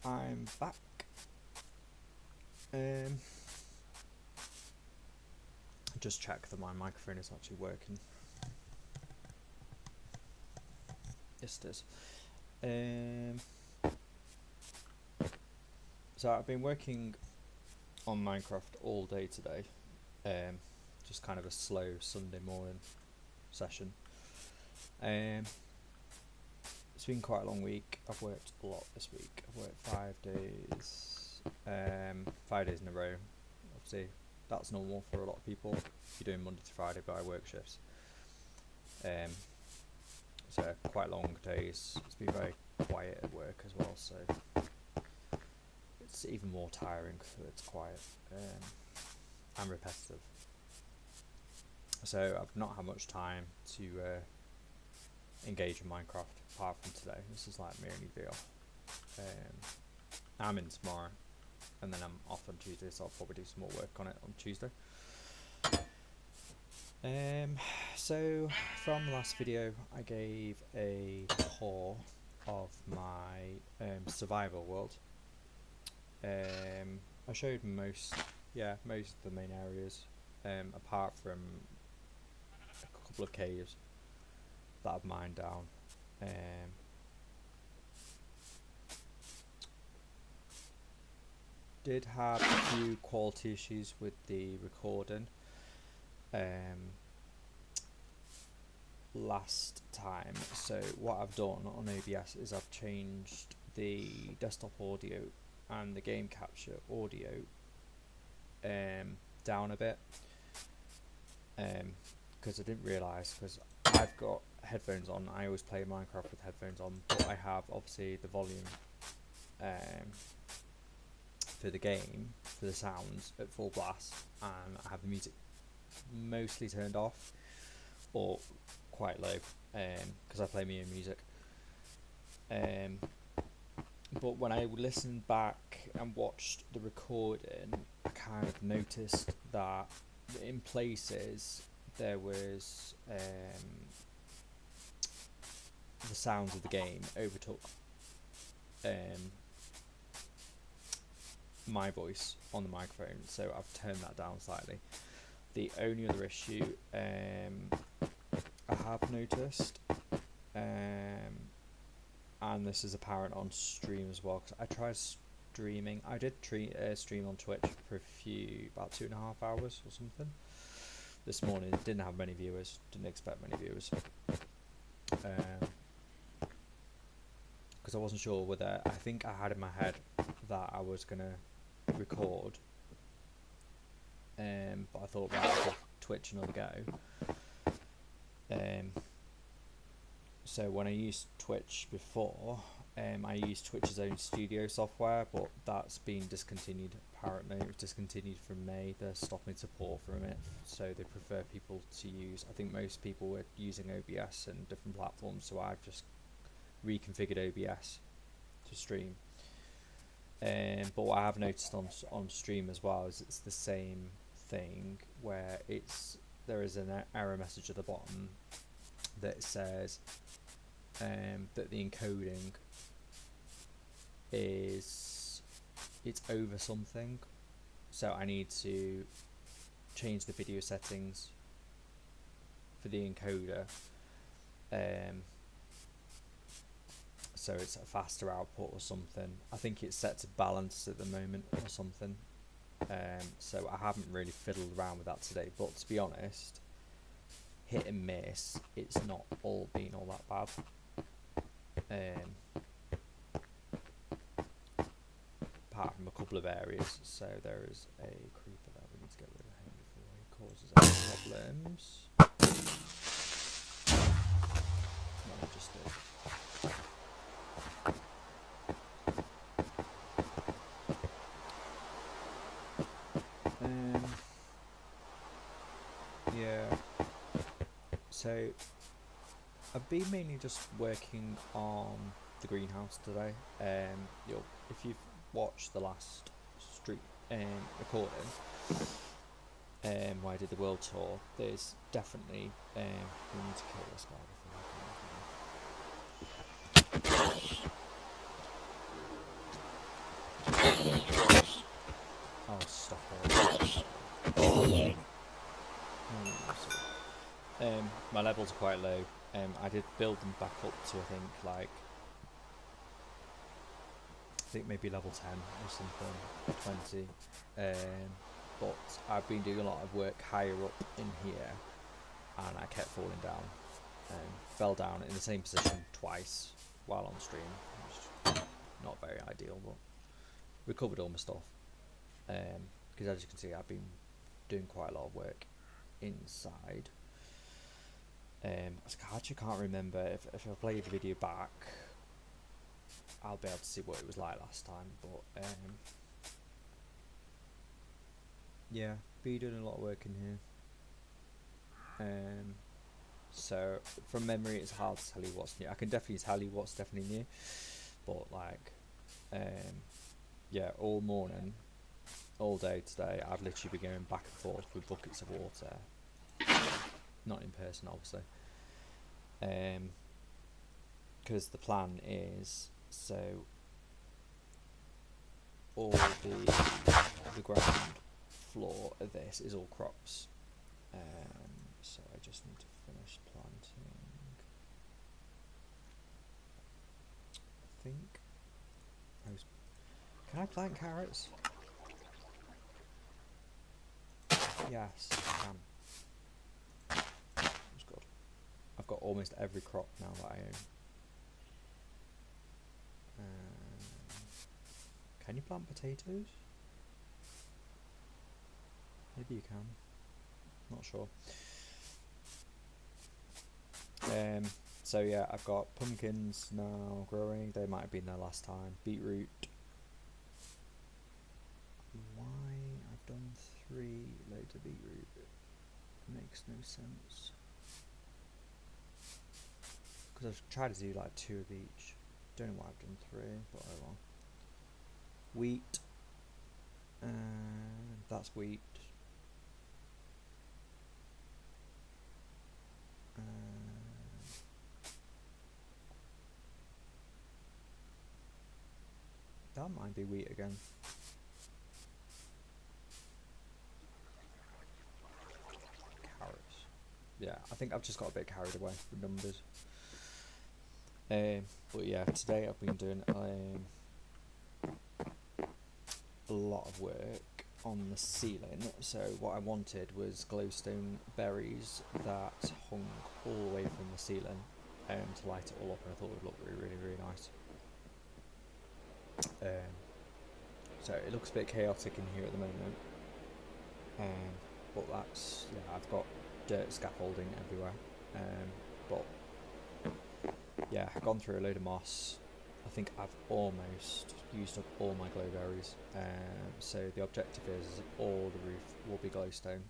I'm back. Just check that my microphone is actually working. Yes, it is. So I've been working on Minecraft all day today. Just kind of a slow Sunday morning session. It's been quite a long week. I've worked a lot this week. I've worked 5 days, 5 days in a row. Obviously, that's normal for a lot of people. You're doing Monday to Friday, but I work shifts. So quite long days. It's been very quiet at work as well, so it's even more tiring because it's quiet and repetitive. So I've not had much time to engage in Minecraft apart from today. This is like my only day off. I'm in tomorrow, and then I'm off on Tuesday, so I'll probably do some more work on it on Tuesday. So from the last video, I gave a tour of my survival world. I showed most of the main areas, apart from a couple of caves that I've mined down. Did have a few quality issues with the recording last time, so what I've done on OBS is I've changed the desktop audio and the game capture audio down a bit, because I didn't realise, because I've got headphones on. I always play Minecraft with headphones on, but I have obviously the volume for the game, for the sounds, at full blast, and I have the music mostly turned off or quite low, because I play my own music. But when I listened back and watched the recording, I kind of noticed that in places there was the sounds of the game overtook my voice on the microphone, so I've turned that down slightly. The only other issue I have noticed, and this is apparent on stream as well, because I tried streaming. I did stream on Twitch for about 2.5 hours or something this morning. Didn't have many viewers, didn't expect many viewers, because I wasn't sure whether, I think I had in my head that I was going to record, but I thought, right, I'll give Twitch another go. So when I used Twitch before, I used Twitch's own studio software, but that's been discontinued. Apparently it was discontinued from May. They're stopping support from it, so they prefer people to use, I think most people were using OBS and different platforms, so I've just reconfigured OBS to stream. But what I have noticed on stream as well is it's the same thing, where there is an error message at the bottom that says that the encoding it's over something, so I need to change the video settings for the encoder, so it's a faster output or something. I think it's set to balance at the moment or something, so I haven't really fiddled around with that today, but to be honest, hit and miss, it's not all been all that bad. Apart from a couple of areas, so there is a creeper that we need to get rid of him before he causes any problems. No, just yeah. So I've been mainly just working on the greenhouse today. If you've watched the last recording, where I did the world tour, there's definitely we need to kill this guy before I can. Oh, stop it. My levels are quite low. I did build them back up to I think maybe level 10 or something, or 20. But I've been doing a lot of work higher up in here, and I kept falling down. Fell down in the same position twice while on stream, which is not very ideal, but recovered all my stuff. Because as you can see, I've been doing quite a lot of work inside. I actually can't remember if I played the video back, I'll be able to see what it was like last time. But yeah, been doing a lot of work in here. So from memory, it's hard to tell you what's new. I can definitely tell you what's definitely new, but yeah, all morning, all day today, I've literally been going back and forth with buckets of water. Not in person, obviously. Because the plan is, so all the ground floor of this is all crops. So I just need to finish planting. I think. Can I plant carrots? Yes, I can. That's good. I've got almost every crop now that I own. Can you plant potatoes? Maybe you can. Not sure. So yeah, I've got pumpkins now growing. They might have been there last time. Beetroot. Why I've done 3 loads of beetroot makes no sense. Because I've tried to do like 2 of each. Don't know why I've done 3, but oh well. Wheat. That's wheat. That might be wheat again. Carrots. Yeah, I think I've just got a bit carried away with numbers. But yeah, today I've been doing a lot of work on the ceiling. So what I wanted was glowstone berries that hung all the way from the ceiling to light it all up, and I thought it would look really nice. So it looks a bit chaotic in here at the moment, but that's, yeah, I've got dirt scaffolding everywhere, but yeah, I've gone through a load of moss. I think I've almost used up all my glowberries, so the objective is all the roof will be glowstone,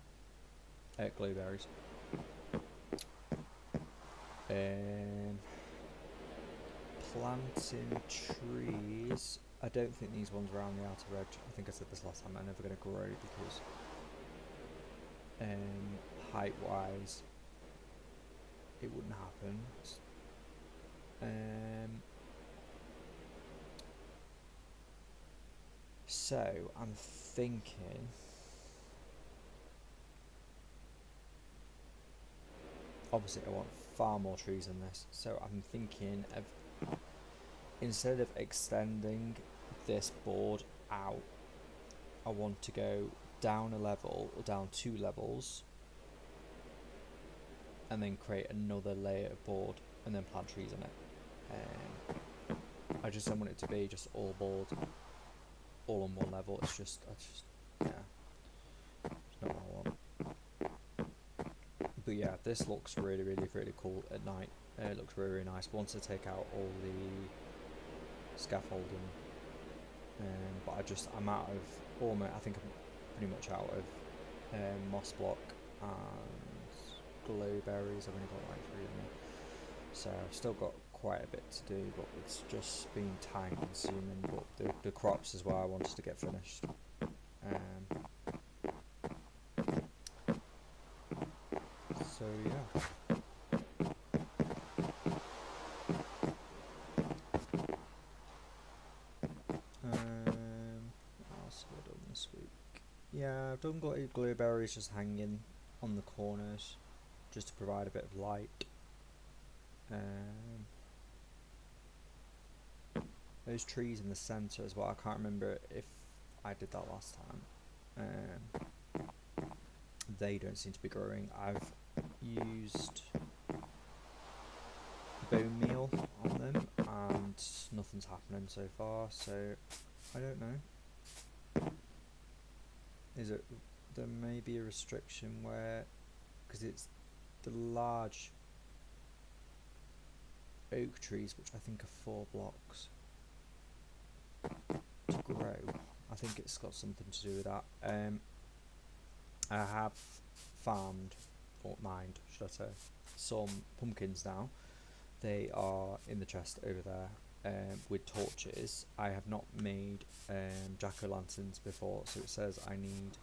glowberries. Planting trees. I don't think these ones around the outer edge, I think I said this last time, are never going to grow because height wise it wouldn't happen. So I'm thinking, obviously I want far more trees than this, so I'm thinking of, instead of extending this board out, I want to go down a level or down 2 levels and then create another layer of board and then plant trees in it. I just don't want it to be just all board all on one level. It's just yeah, it's not what I want. But yeah, this looks really cool at night. It looks really nice once I take out all the scaffolding. But I'm out of all my, I think I'm pretty much out of moss block and glowberries. I've only got like 3 of them, so I've still got quite a bit to do, but it's just been time consuming. But the crops as well I wanted to get finished. So yeah. Yeah, I've done blueberries just hanging on the corners, just to provide a bit of light. Those trees in the centre as well. I can't remember if I did that last time. They don't seem to be growing. I've used bone meal on them and nothing's happening so far, so I don't know. There may be a restriction where, because it's the large oak trees, which I think are 4 blocks to grow. I think it's got something to do with that. I have farmed, or mined, should I say, some pumpkins now. They are in the chest over there with torches. I have not made jack-o'-lanterns before, so it says I need,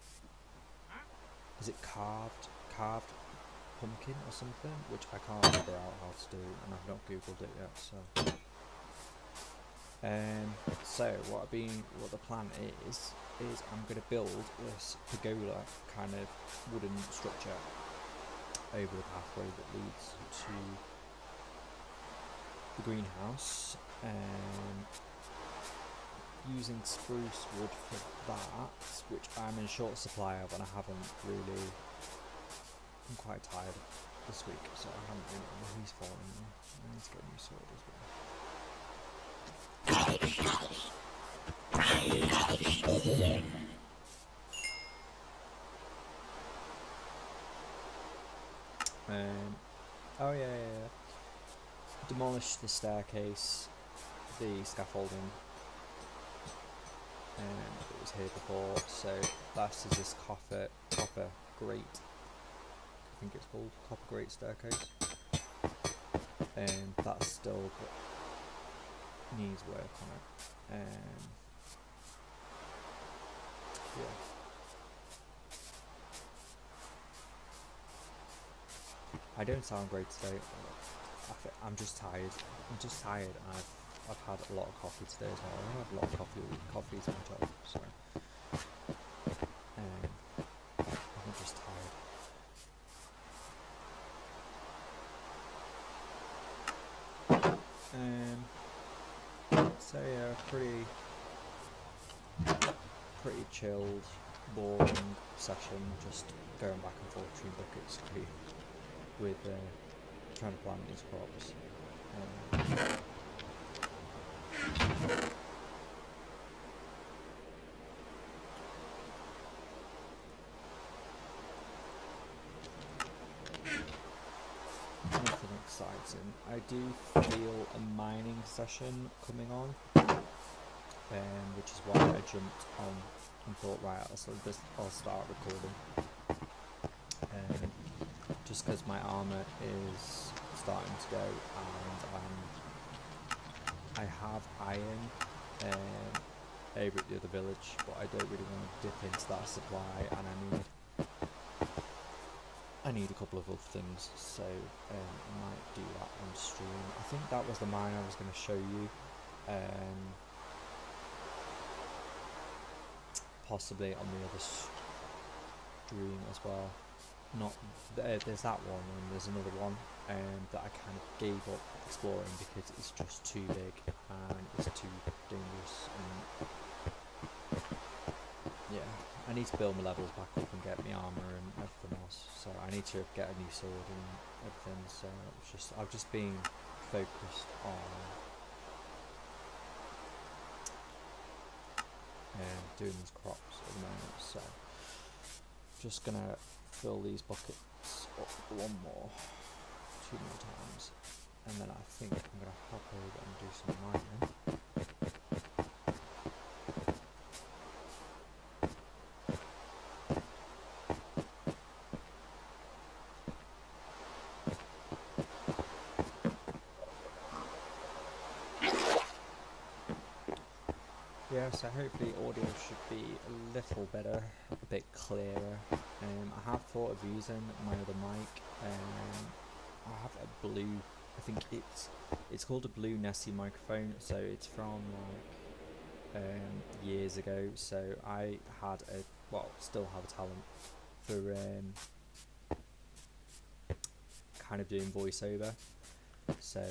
is it carved pumpkin or something, which I can't figure out how to do, and I've not googled it yet. So what the plan is I'm going to build this pergola kind of wooden structure over the pathway that leads to the greenhouse, using spruce wood for that, which I'm in short supply of, and I haven't really. I'm quite tired this week, so I haven't really. He's falling. I need to get a new sword as well. Oh yeah. Demolish the staircase, the scaffolding that was here before, so last is this copper grate, I think it's called, copper grate staircase, and that still needs work on it. Yeah. I don't sound great today. I'm just tired. And I've had a lot of coffee today as well. I have a lot of coffee to my job, so I'm just tired. So yeah, pretty chilled, boring session, just going back and forth between buckets with trying to plant these crops. Nothing exciting. I do feel a mining session coming on, which is why I jumped on and thought, right, I'll start recording. Just because my armour is starting to go, and I have iron over at the other village, but I don't really want to dip into that supply, and I need a couple of other things, so I might do that on stream. I think that was the mine I was going to show you, possibly on the other stream as well. There's that one, and there's another one that I kind of gave up exploring because it's just too big and it's too dangerous, and yeah, I need to build my levels back up and get my armour and everything else, so I need to get a new sword and everything, so I've just been focused on doing these crops at the moment, so just gonna fill these buckets up 2 more times, and then I think I'm gonna hop over and do some mining. Yeah, so hopefully audio should be a little better, a bit clearer. I have thought of using my other mic. I have a blue, I think it's called a Blue Nessie microphone, so it's from like years ago. So I had a well, still have a talent for kind of doing voiceover. So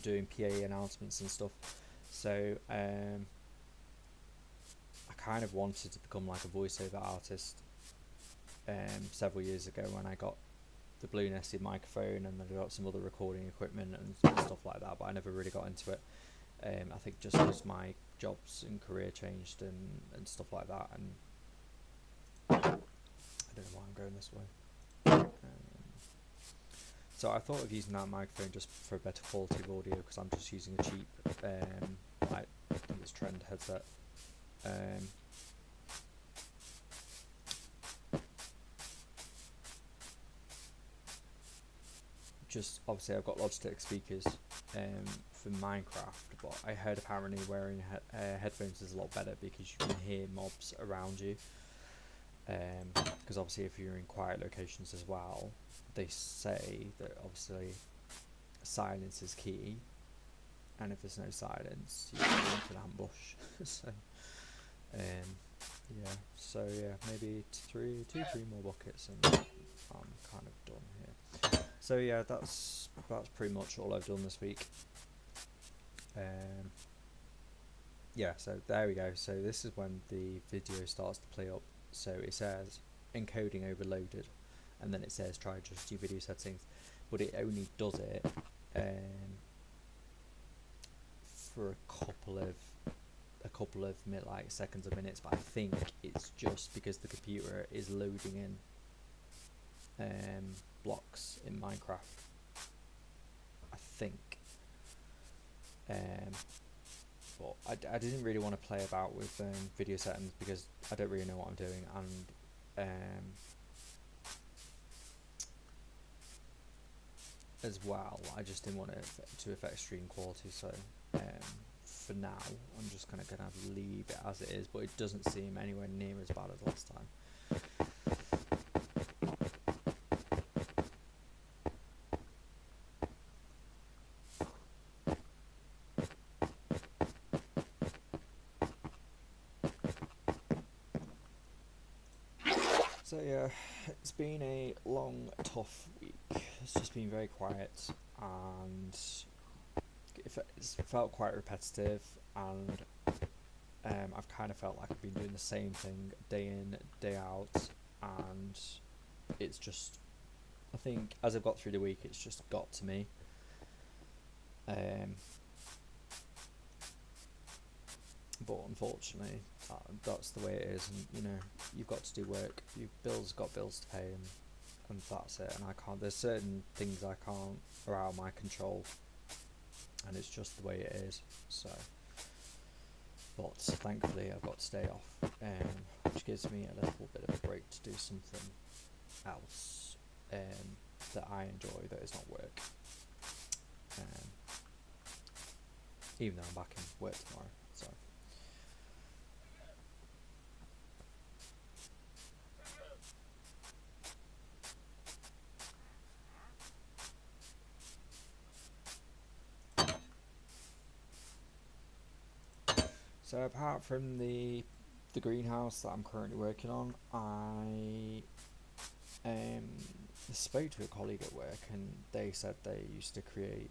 doing PA announcements and stuff. So I kind of wanted to become like a voiceover artist several years ago when I got the Blue Nested microphone, and then I got some other recording equipment and stuff like that, but I never really got into it. I think just because my jobs and career changed and stuff like that, and I don't know why I'm going this way. So I thought of using that microphone just for a better quality of audio, because I'm just using a cheap, like, I think it's Trend headset. Just obviously I've got Logitech speakers for Minecraft, but I heard apparently wearing headphones is a lot better because you can hear mobs around you. Because obviously if you're in quiet locations as well, they say that obviously silence is key, and if there's no silence, you're into an ambush. So yeah, maybe three more buckets and I'm kind of done here. So yeah, that's pretty much all I've done this week. Yeah, so there we go. So this is when the video starts to play up. So it says encoding overloaded, and then it says try adjust your video settings, but it only does it for a couple of like seconds or minutes. But I think it's just because the computer is loading in blocks in Minecraft, I think. But I didn't really want to play about with video settings because I don't really know what I'm doing, and as well, I just didn't want it to affect stream quality. So for now, I'm just gonna leave it as it is. But it doesn't seem anywhere near as bad as last time. So yeah, it's been a long, tough week. It's just been very quiet, and it's felt quite repetitive, and I've kind of felt like I've been doing the same thing day in, day out, and it's just, I think as I've got through the week, it's just got to me. But unfortunately, that's the way it is, and you've got to do work. You've got bills to pay, and that's it. And I can't. There's certain things I can't, are out of my control, and it's just the way it is. So, but thankfully, I've got to stay off, which gives me a little bit of a break to do something else that I enjoy, that is not work. Even though I'm back in work tomorrow, so. So apart from the greenhouse that I'm currently working on, I spoke to a colleague at work, and they said they used to create,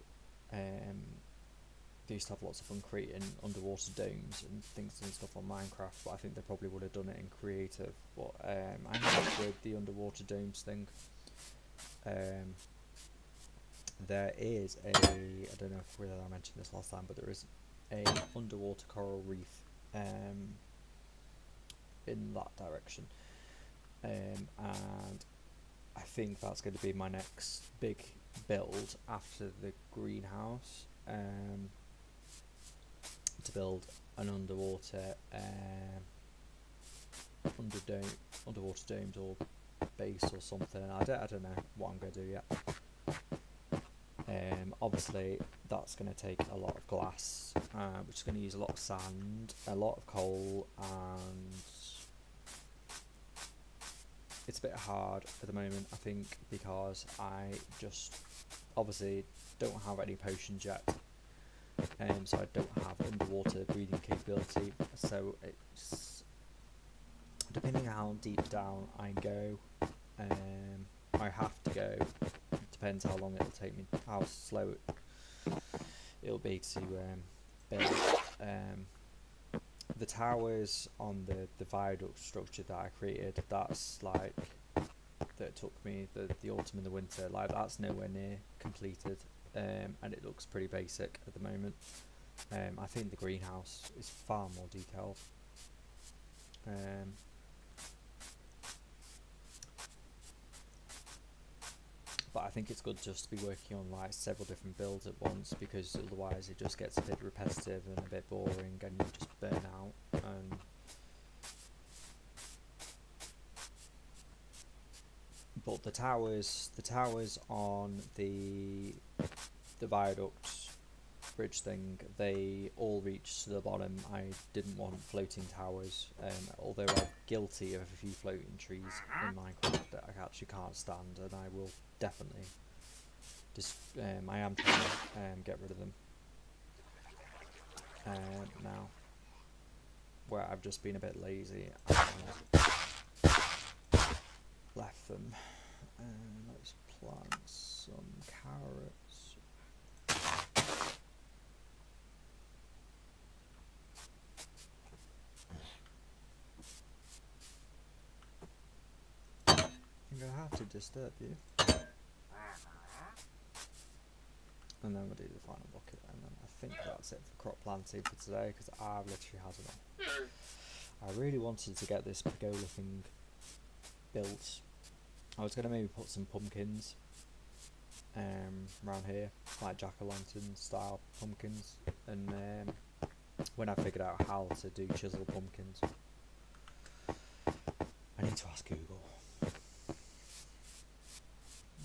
they used to have lots of fun creating underwater domes and things and stuff on Minecraft, but I think they probably would have done it in creative. But I helped with the underwater domes thing. There is I don't know whether I mentioned this last time, but there is a underwater coral reef in that direction, and I think that's going to be my next big build after the greenhouse, to build an underwater underwater domes or base or something. I don't know what I'm going to do yet. Obviously that's going to take a lot of glass, which is going to use a lot of sand, a lot of coal, and it's a bit hard at the moment, I think, because I just obviously don't have any potions yet, so I don't have underwater breathing capability. So it's depending on how deep down I go, I have to go. It depends how long it'll take me, how slow it'll be to build. The towers on the viaduct structure that I created, that's like, that took me the autumn and the winter, like that's nowhere near completed, and it looks pretty basic at the moment. I think the greenhouse is far more detailed. But I think it's good just to be working on like several different builds at once, because otherwise it just gets a bit repetitive and a bit boring, and you just burn out. But the towers on the viaduct bridge thing, they all reach to the bottom. I didn't want floating towers, although I'm guilty of a few floating trees in Minecraft that I actually can't stand, and I will definitely I am trying to get rid of them now, where I've just been a bit lazy and left them. Let's plant some carrots. I'm gonna have to disturb you. And then we'll do the final bucket, and then I think that's it for crop planting for today, because I've literally had enough. I really wanted to get this pergola thing built. I was going to maybe put some pumpkins around here, like jack-o'-lantern style pumpkins, and when I figured out how to do chisel pumpkins, I need to ask Google.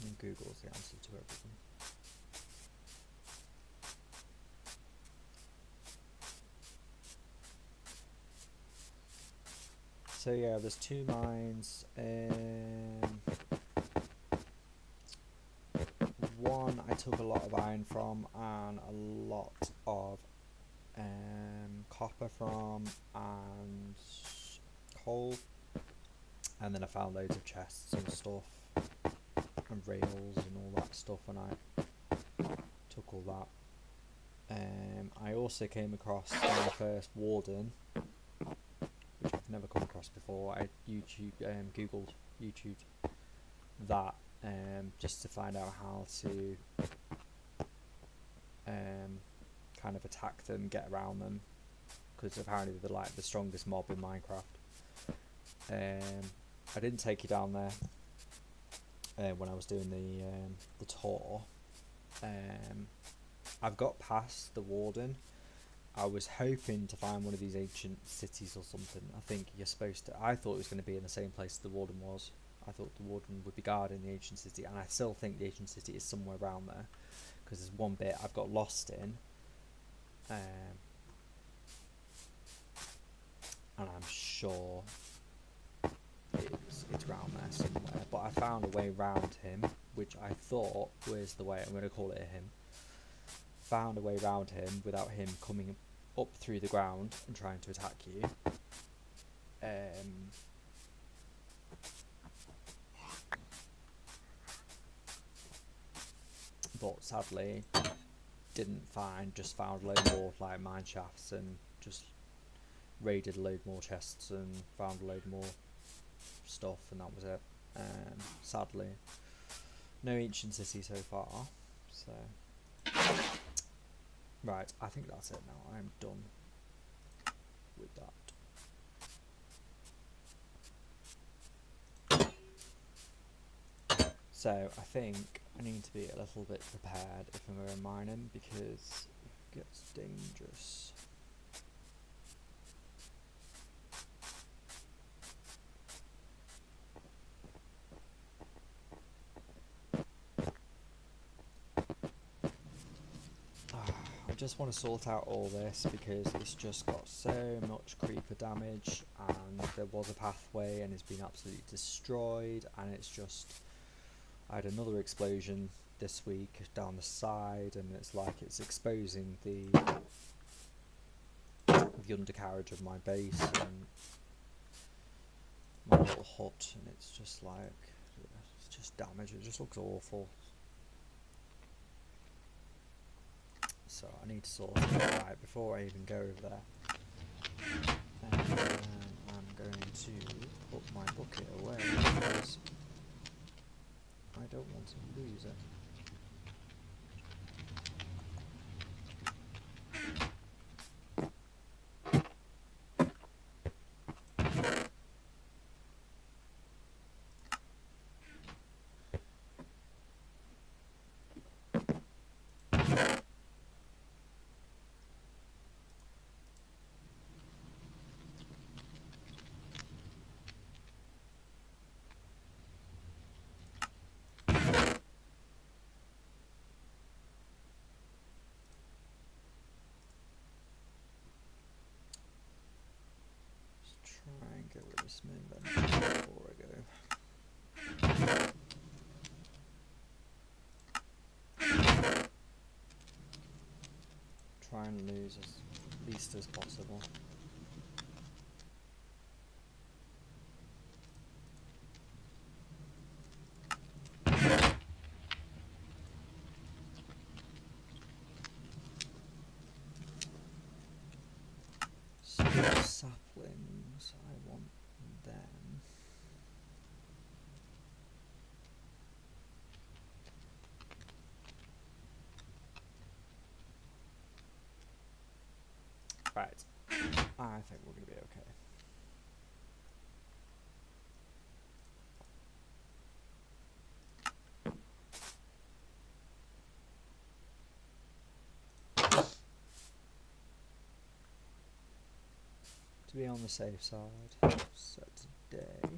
And Google's the answer to everything. So yeah, there's 2 mines. One I took a lot of iron from, and a lot of copper from, and coal. And then I found loads of chests and stuff, and rails and all that stuff, and I took all that. I also came across my first warden, which I've never come across before. I googled YouTube that just to find out how to kind of attack them, get around them, because apparently they're like the strongest mob in Minecraft. I didn't take you down there when I was doing the tour. I've got past the warden. I was hoping to find one of these ancient cities or something. I think you're supposed to. I thought it was going to be in the same place the warden was. I thought the warden would be guarding the ancient city, and I still think the ancient city is somewhere around there, because there's one bit I've got lost in, and I'm sure it's around there somewhere. But I found a way round him, which I thought was the way. I'm going to call it a him. Found a way around him without him coming up through the ground and trying to attack you. But sadly just found a load more like mine shafts, and just raided a load more chests and found a load more stuff, and that was it. Sadly, no ancient city so far, so right, I think that's it now. I'm done with that. So I think I need to be a little bit prepared if I'm going mining, because it gets dangerous. I just want to sort out all this, because it's just got so much creeper damage, and there was a pathway and it's been absolutely destroyed, and it's just, I had another explosion this week down the side, and it's like it's exposing the undercarriage of my base and my little hut, and it's just like, it's just damage. It just looks awful. So I need to sort it out before I even go over there. And I'm going to put my bucket away because I don't want to lose it. Try and get rid of some inventory before I go. Try and lose as least as possible. Still saplings, I want them. Right, I think we're going to be okay. To be on the safe side, so today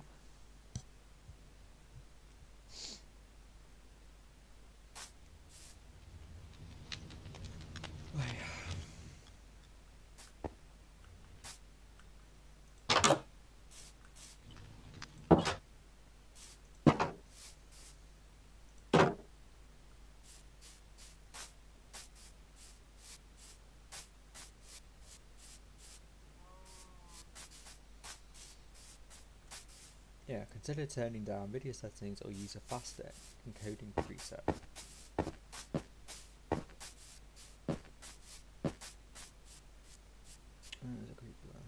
yeah, consider turning down video settings or use a faster encoding preset. There's a creeper there.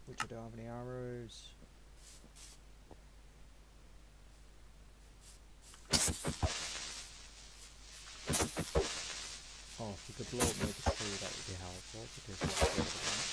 Which I don't have any arrows. Oh, if you could blow up maybe the tree, that would be helpful because that's good at that.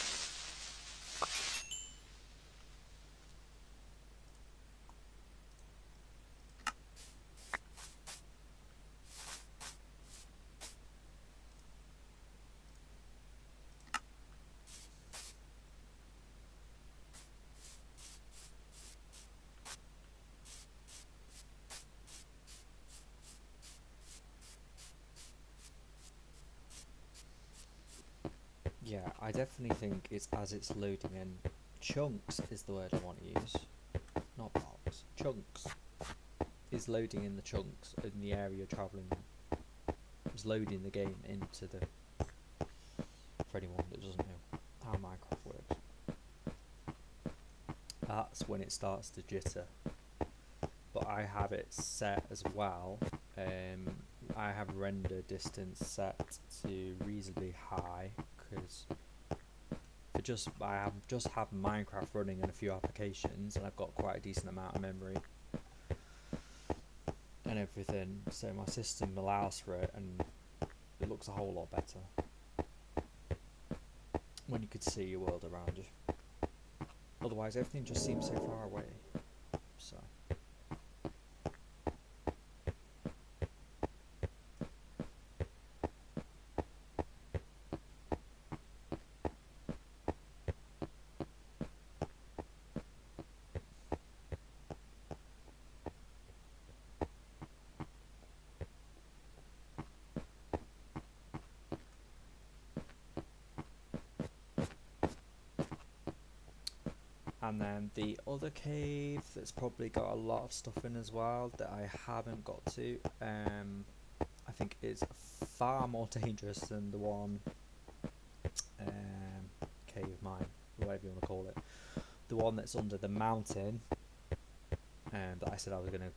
Yeah, I definitely think it's as it's loading in. Chunks is the word I want to use. Not blocks. Chunks is loading in the chunks in the area travelling. It's loading the game into the. For anyone that doesn't know how Minecraft works, that's when it starts to jitter. But I have it set as well. I have render distance set to reasonably high because I have just have Minecraft running in a few applications, and I've got quite a decent amount of memory and everything, so my system allows for it, and it looks a whole lot better when you could see your world around you. Otherwise, everything just seems so far away. So. And then the other cave that's probably got a lot of stuff in as well that I haven't got to, I think is far more dangerous than the one, cave mine, whatever you want to call it. The one that's under the mountain, that I said I was going to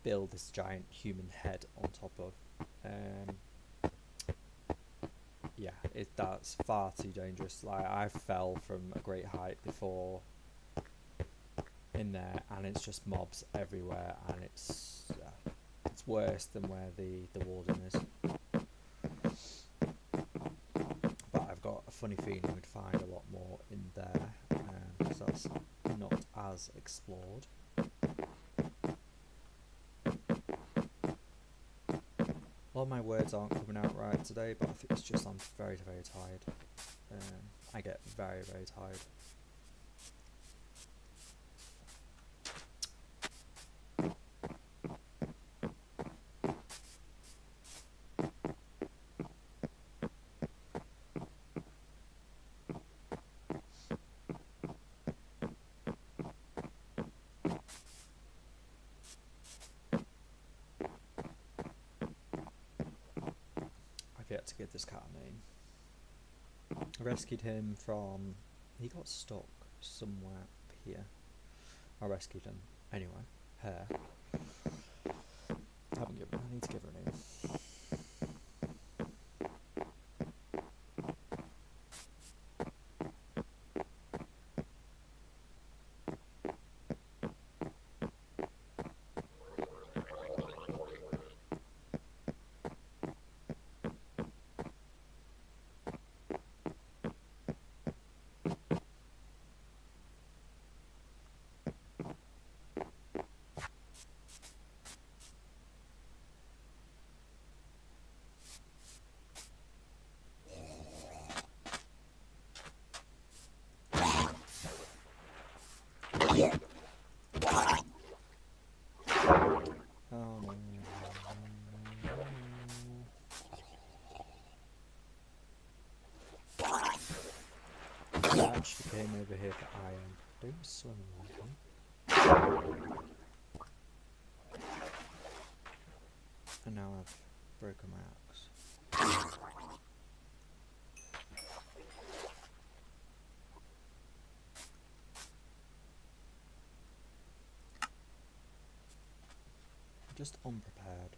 build this giant human head on top of. Yeah, that's far too dangerous. Like, I fell from a great height before in there, and it's just mobs everywhere, and it's worse than where the warden is. But I've got a funny feeling we'd find a lot more in there, because that's not as explored. A lot of my words aren't coming out right today, but I think it's just I'm very, very tired. I get very, very tired. I've yet to give this cat a name. I rescued him from... He got stuck somewhere up here. I rescued him. Anyway, Hare. I need to give her a name. Oh no. I actually came over here for iron. Don't swim like me. And now I've broken my axe. I'm just unprepared.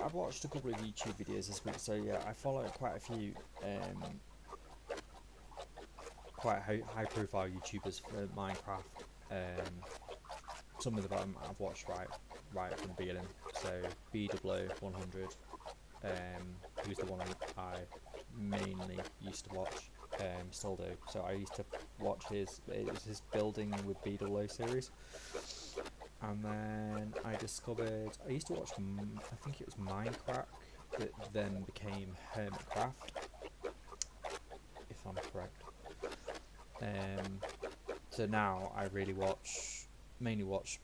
I've watched a couple of YouTube videos this week, so yeah, I follow quite a few quite high profile YouTubers for Minecraft. Some of them I've watched right from the beginning. So BW100, who's the one I mainly used to watch, still do. So I used to watch his building with BW series. And then I used to watch, I think it was Minecraft, that then became Hermitcraft, if I'm correct. So now I mainly watch Minecraft,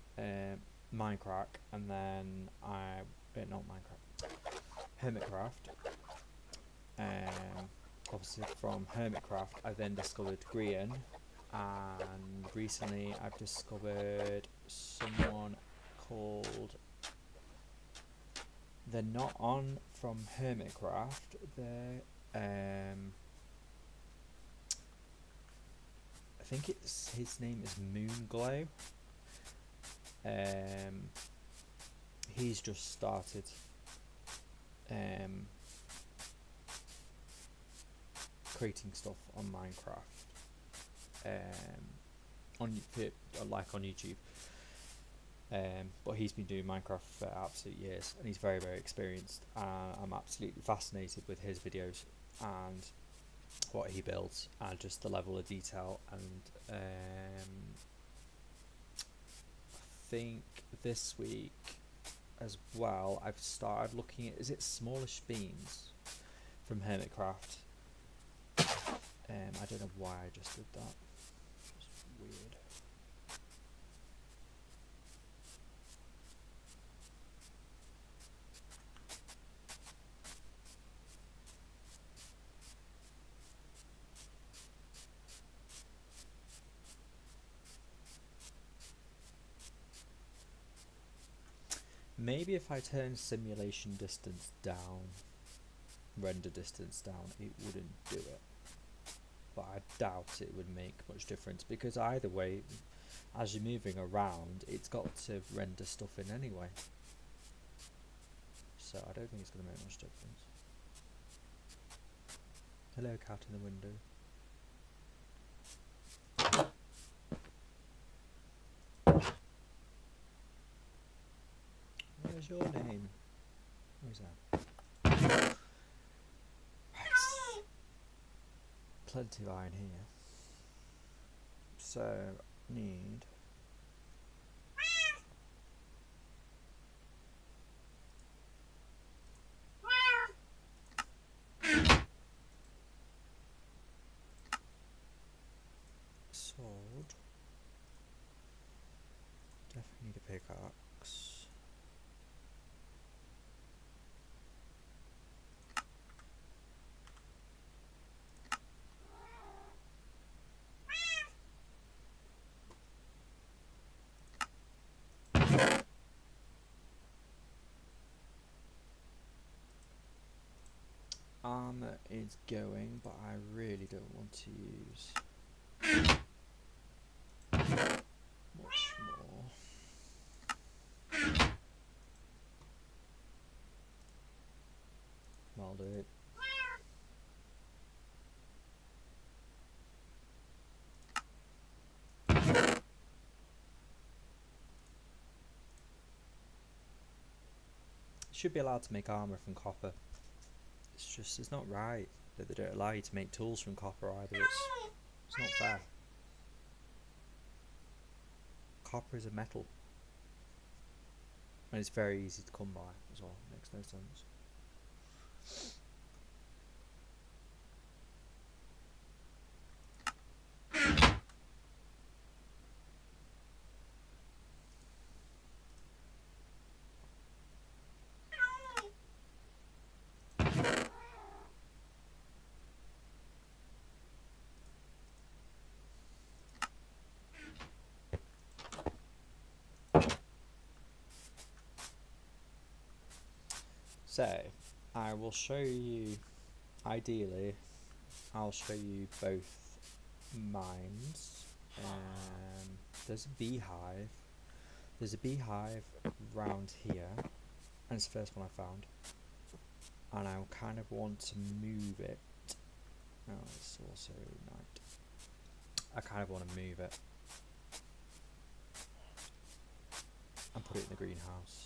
and then not Minecraft, Hermitcraft. Obviously from Hermitcraft I then discovered Grian, and recently I've discovered someone called... They're not on from Hermitcraft, they're think it's his name is Moonglow. He's just started creating stuff on Minecraft, on YouTube. But he's been doing Minecraft for absolute years, and he's very, very experienced. I'm absolutely fascinated with his videos and what he builds, and just the level of detail. And I think this week as well, I've started looking at, is it Smallish Beans from Hermitcraft? I don't know why I just did that. Just weird. Maybe if I turn simulation distance down, render distance down, it wouldn't do it. But I doubt it would make much difference, because either way, as you're moving around, it's got to render stuff in anyway. So I don't think it's going to make much difference. Hello, cat in the window. Where's your name? Where's that? Right. Plenty of iron here. So, need... sword. Definitely need a pickaxe. Armor is going, but I really don't want to use much more. I'll do it. Should be allowed to make armor from copper. It's not right that they don't allow you to make tools from copper either. It's not fair. Copper is a metal, and it's very easy to come by as well. Makes no sense. So, I will show you, ideally, I'll show you both mines. There's a beehive. There's a beehive round here, and it's the first one I found. And I kind of want to move it. Oh, it's also night. I kind of want to move it and put it in the greenhouse.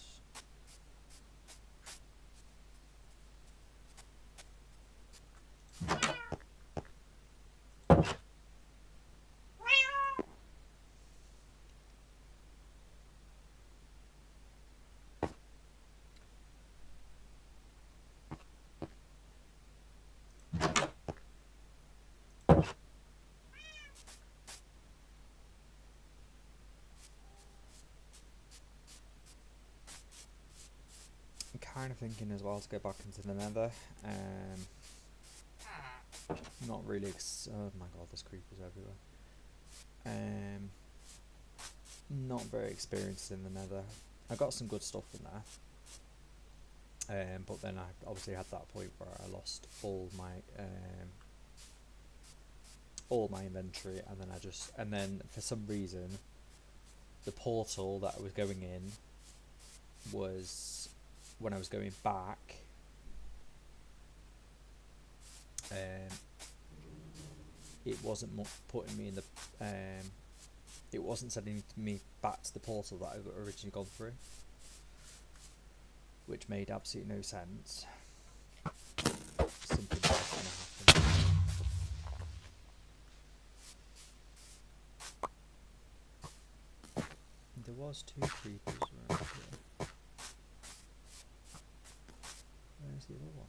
Kind of thinking as well to go back into the nether. Not really. Oh my god, there's creepers everywhere. Not very experienced in the nether. I got some good stuff in there. But then I obviously had that point where I lost all my all my inventory, and then for some reason, the portal that I was going in was, when I was going back, it wasn't putting me in the, it wasn't sending me back to the portal that I got originally gone through, which made absolutely no sense. Something bad was going to happen. There was 2 creepers around here. Where's the other one?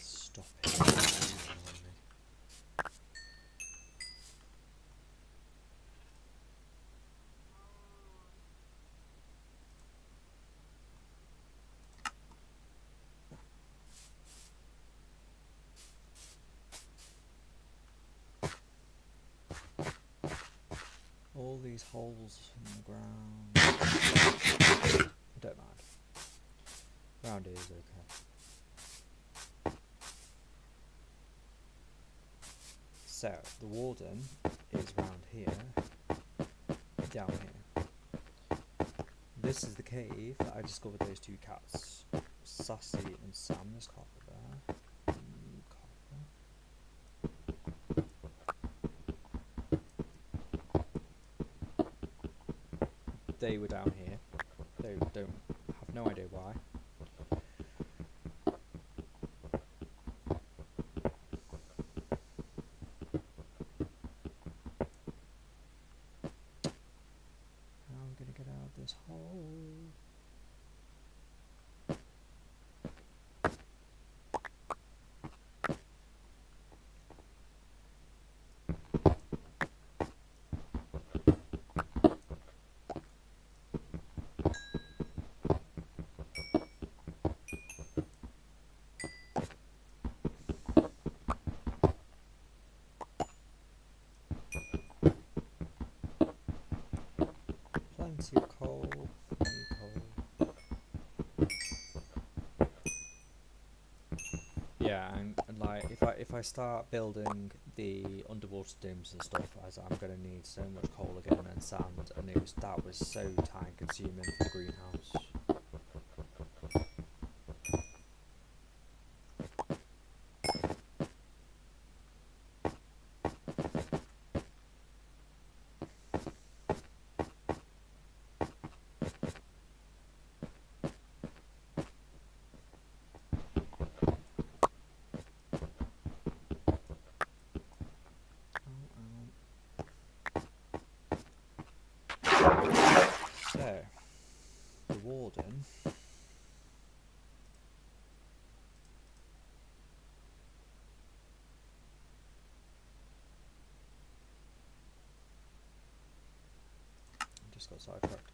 Stop it. All these holes in the ground. I don't mind. Round here is okay. So, the warden is round here, down here. This is the cave that I discovered those 2 cats, Sassy and Sam. There's copper there. They were down here. They don't have no idea why. How am I gonna get out of this hole? Plenty of coal. Yeah, and like if I start building the underwater domes and stuff, as I'm gonna need so much coal again and sand, and that was so time consuming for the greenhouse. So, the warden just got sidetracked.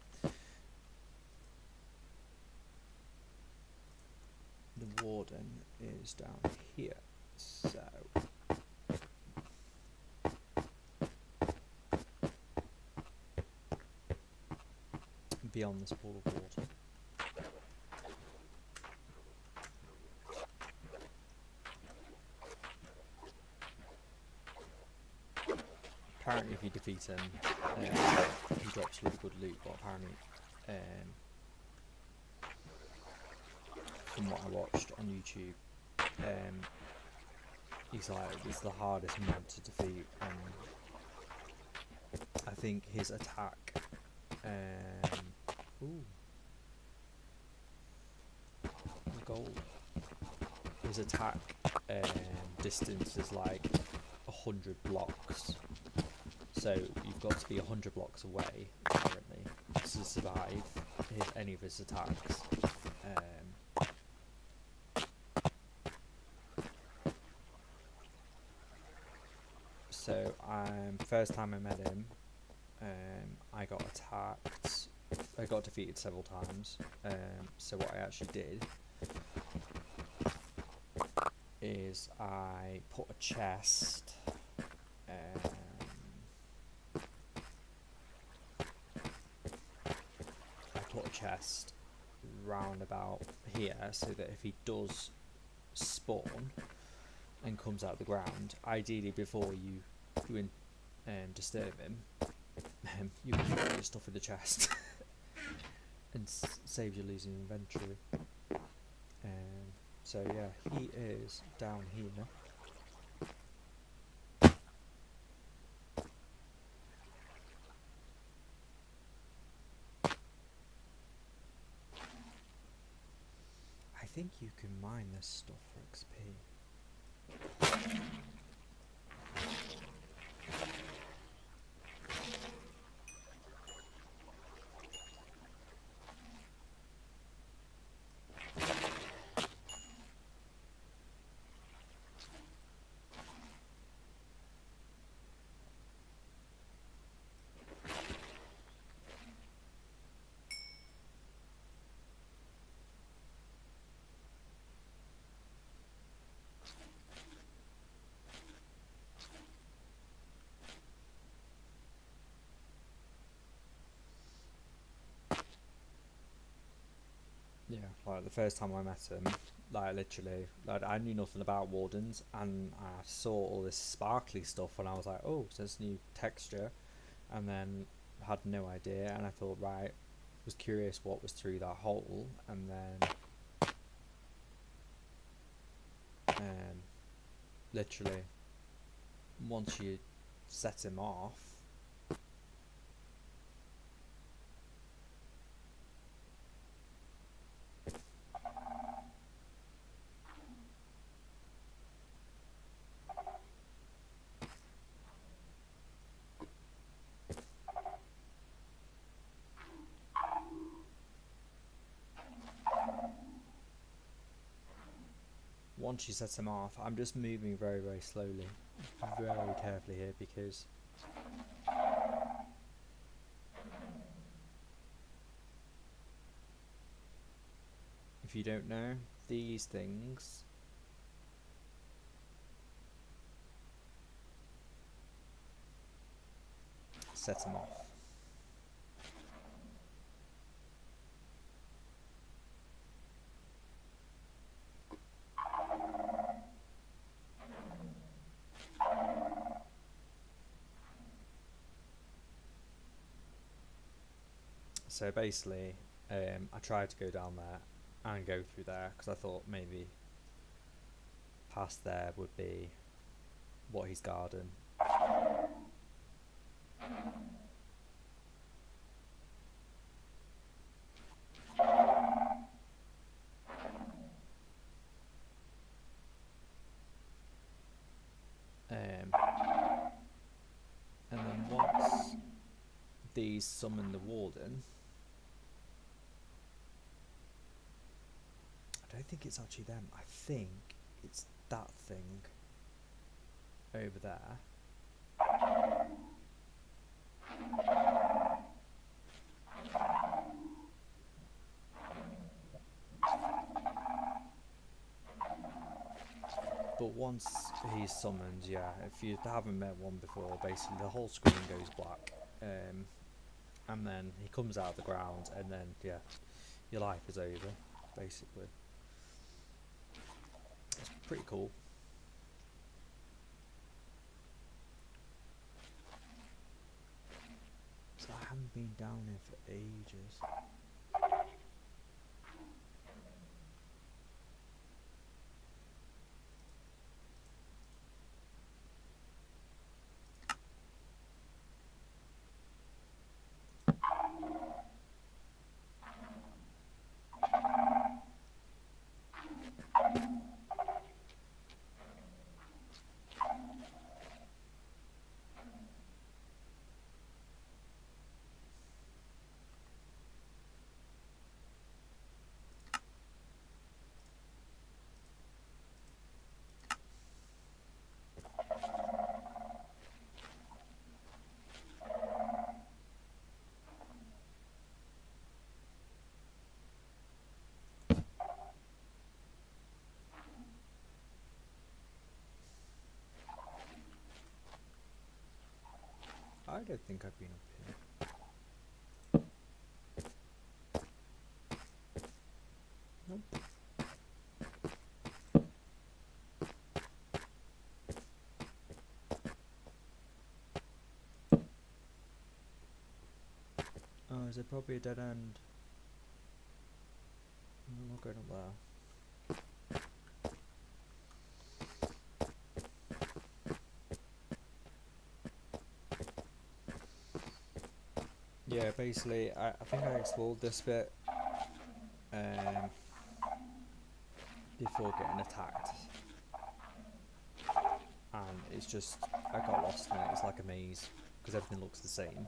The warden is down here, so beyond this pool of water. Apparently if you defeat him, he drops really good loot, but apparently from what I watched on YouTube, he's the hardest mob to defeat, and I think his attack gold. His attack distance is like 100 blocks, so you've got to be 100 blocks away apparently to survive any of his attacks. So first time I met him, I got attacked. I got defeated several times. So what I actually did is I put a chest chest round about here, so that if he does spawn and comes out of the ground, ideally before you disturb him, you can put your stuff in the chest and saves you losing inventory. So yeah, he is down here. I think you can mine this stuff for XP. Yeah, like the first time I met him, like literally, like I knew nothing about wardens, and I saw all this sparkly stuff, and I was like, oh, so it's new texture, and then had no idea, and I thought, right, was curious what was through that hole, and then literally, once you set him off, I'm just moving very, very slowly, very carefully here, because if you don't know, these things set him off. So basically, I tried to go down there and go through there, because I thought maybe past there would be what he's guarding. And then once these summon the warden, I don't think it's actually them. I think it's that thing over there. But once he's summoned, yeah, if you haven't met one before, basically the whole screen goes black, and then he comes out of the ground, and then yeah, your life is over, basically. It's pretty cool. So I haven't been down here for ages. I don't think I've been up here. is it probably a dead end? I'm not going up there. Yeah, basically, I think I explored this bit um, before getting attacked, and it's just, I got lost in it. It's like a maze because everything looks the same.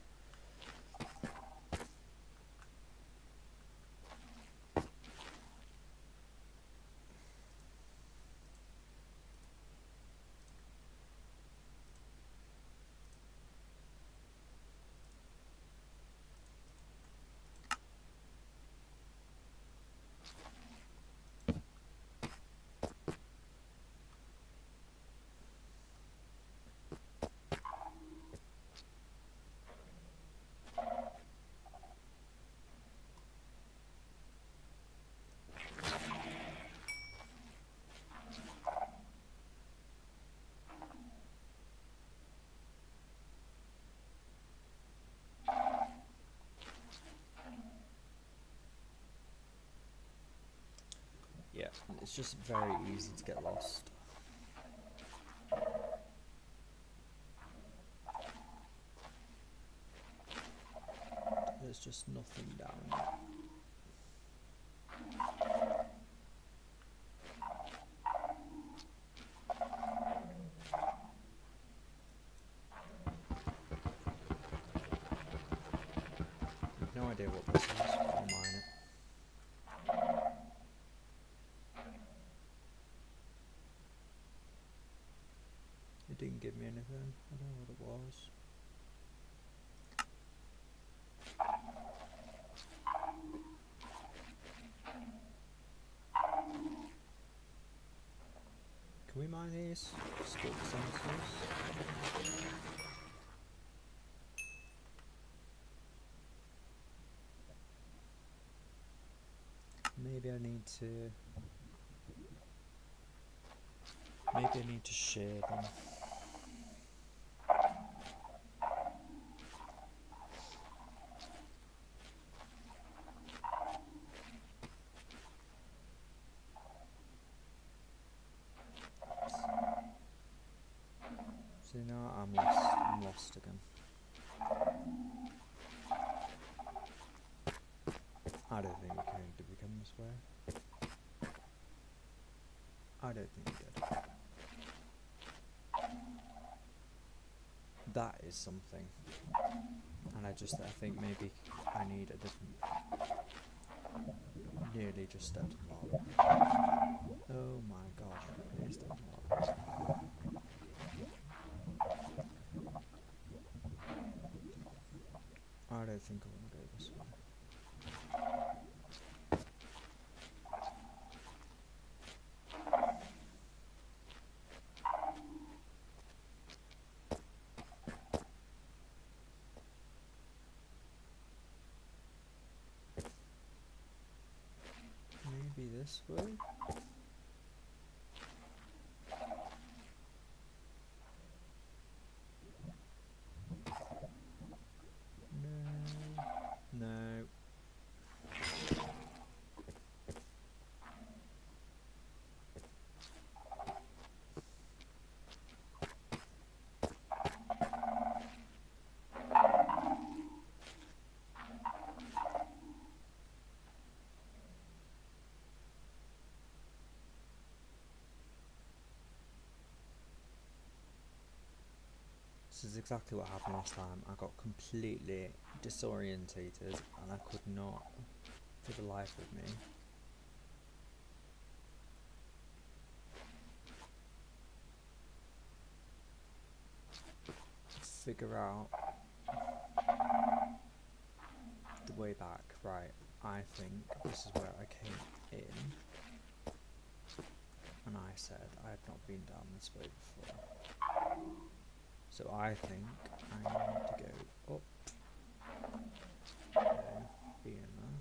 Yeah, it's just very easy to get lost. There's just nothing down there. No idea what this is, but I'll mine it. It didn't give me anything. I don't know what it was. Can we mine these? Skip sensors. Maybe I need to. Maybe I need to share them. So now I'm lost. I'm lost again. I don't think it came to become this way. I don't think it did. That is something. And I think maybe I need a different. Nearly just stepped in lava. Oh my gosh, nearly stepped in lava. I don't think I want to go this way. Maybe this way? No. No. This is exactly what happened last time. I got completely disorientated and I could not, for the life of me, figure out the way back. Right, I think this is where I came in and I said I had not been down this way before. So I think I need to go up. Okay, be in there.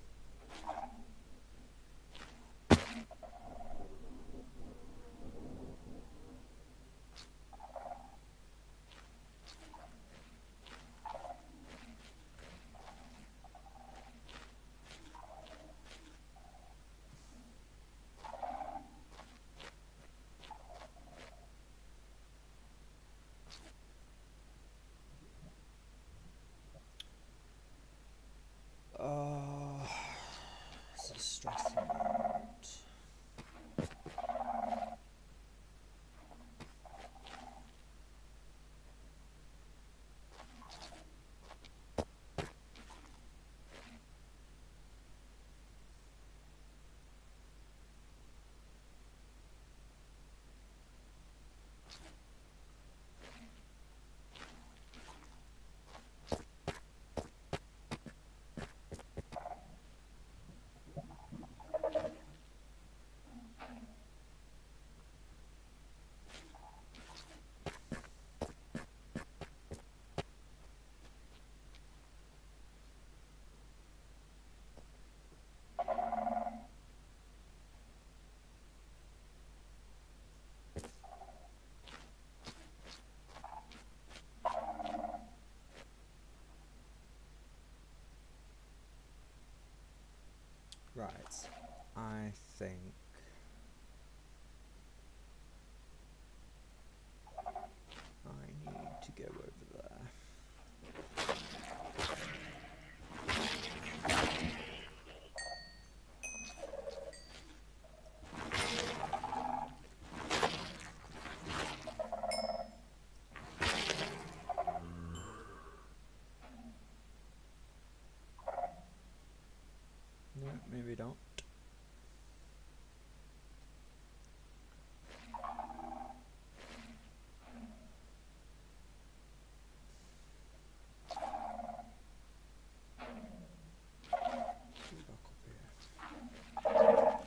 maybe not.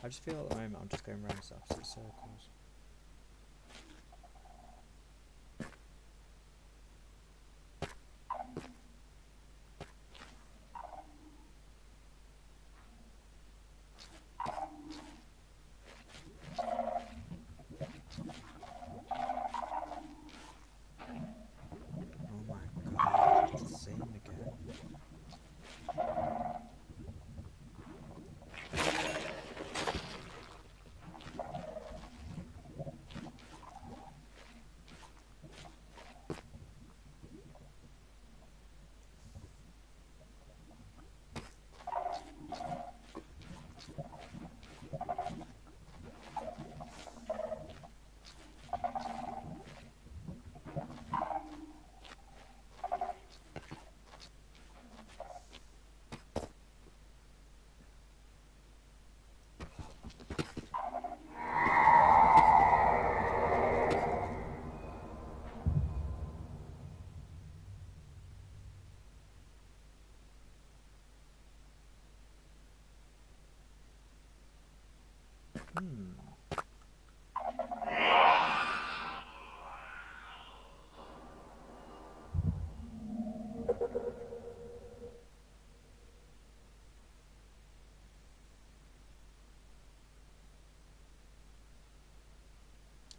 I just feel at the moment I'm just going round opposite circles. Oh my god, it's the same again.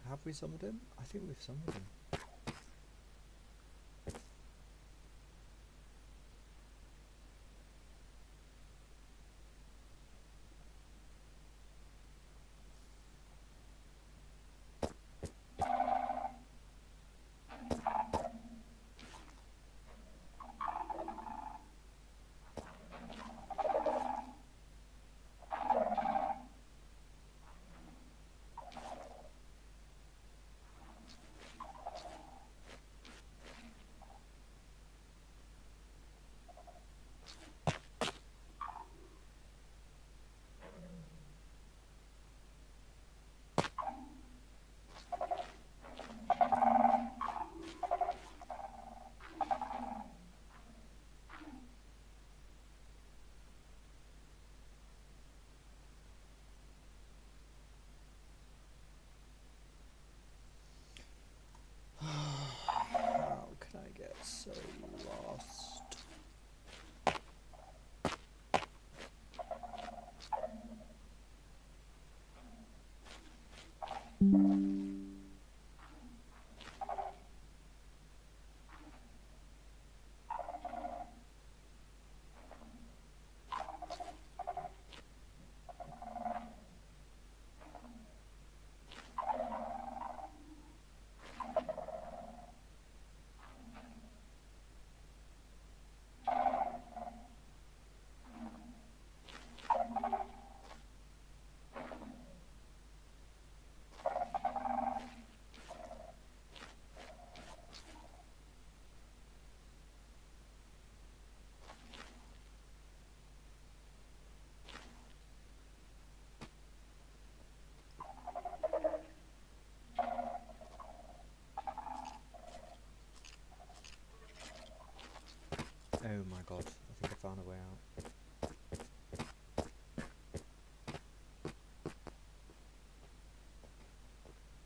Have we summoned him? I think we've summoned him. How can I get so lost? Oh my god, I think I found a way out.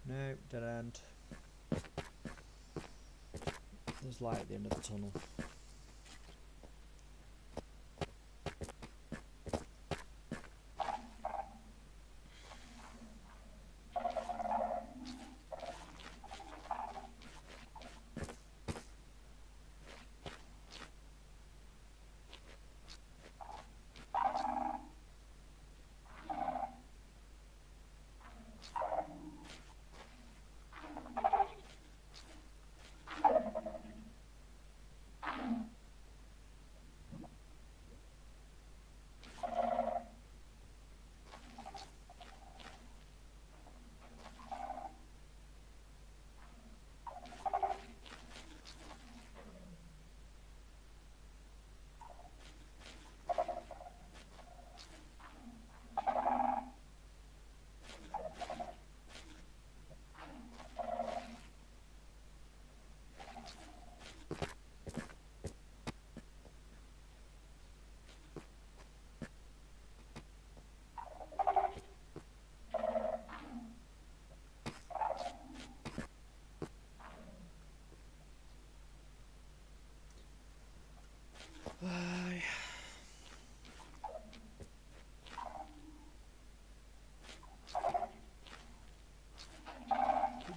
No, dead end. There's light at the end of the tunnel.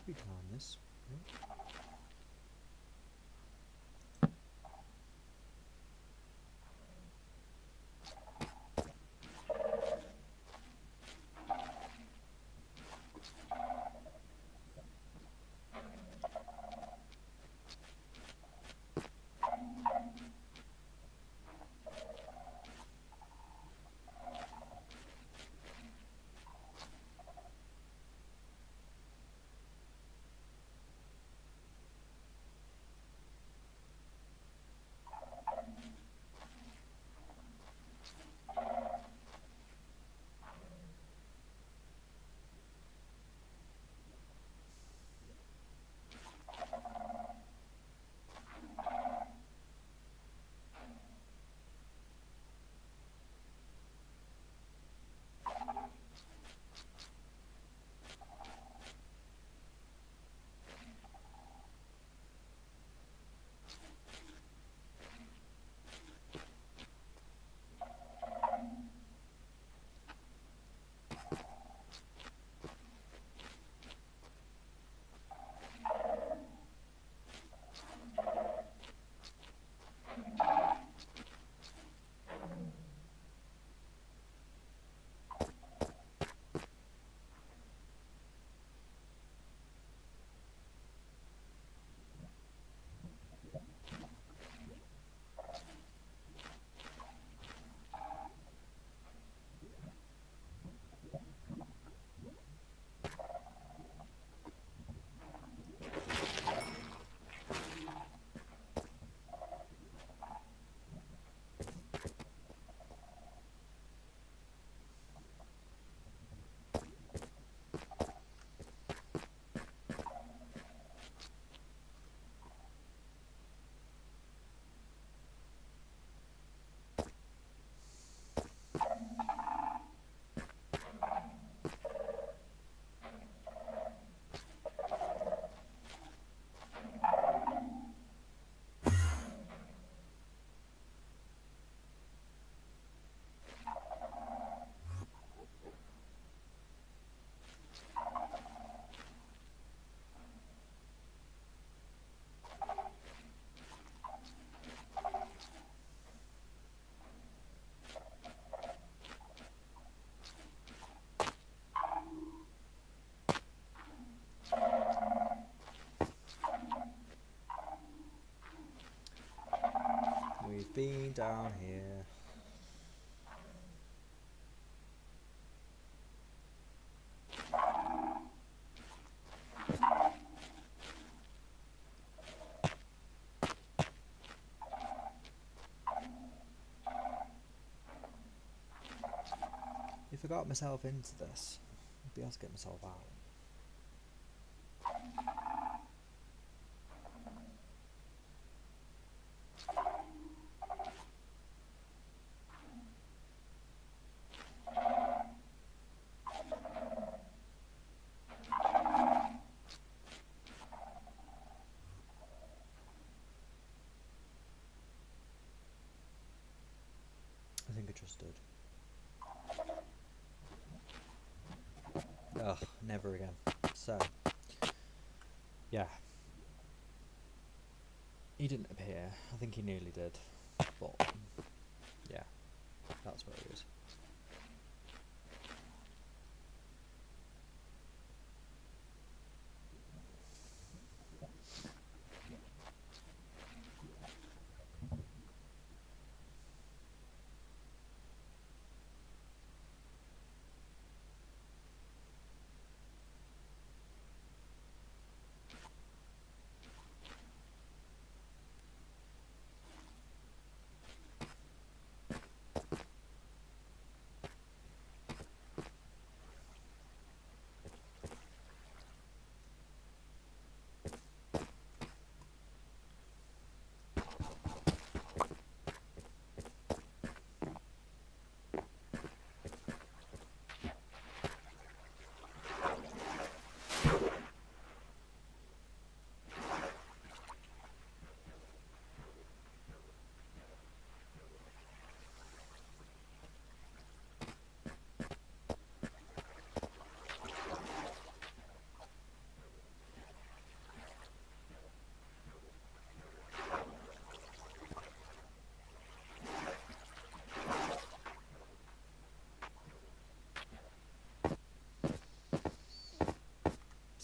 we climb this? No. We've been down here. If I got myself into this, I'd be able to get myself out. I think I just did. Ugh, never again. So, yeah. He didn't appear. I think he nearly did. But, yeah, that's where he is.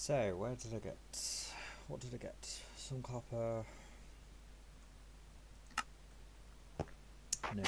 So, where did I get? What did I get? Some copper. No.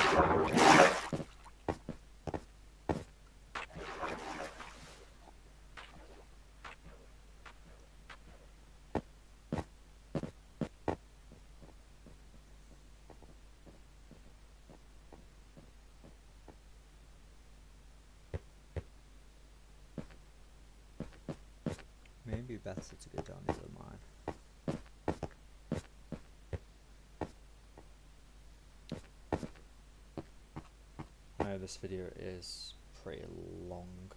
Maybe better to go down the other mine. I know this video is pretty long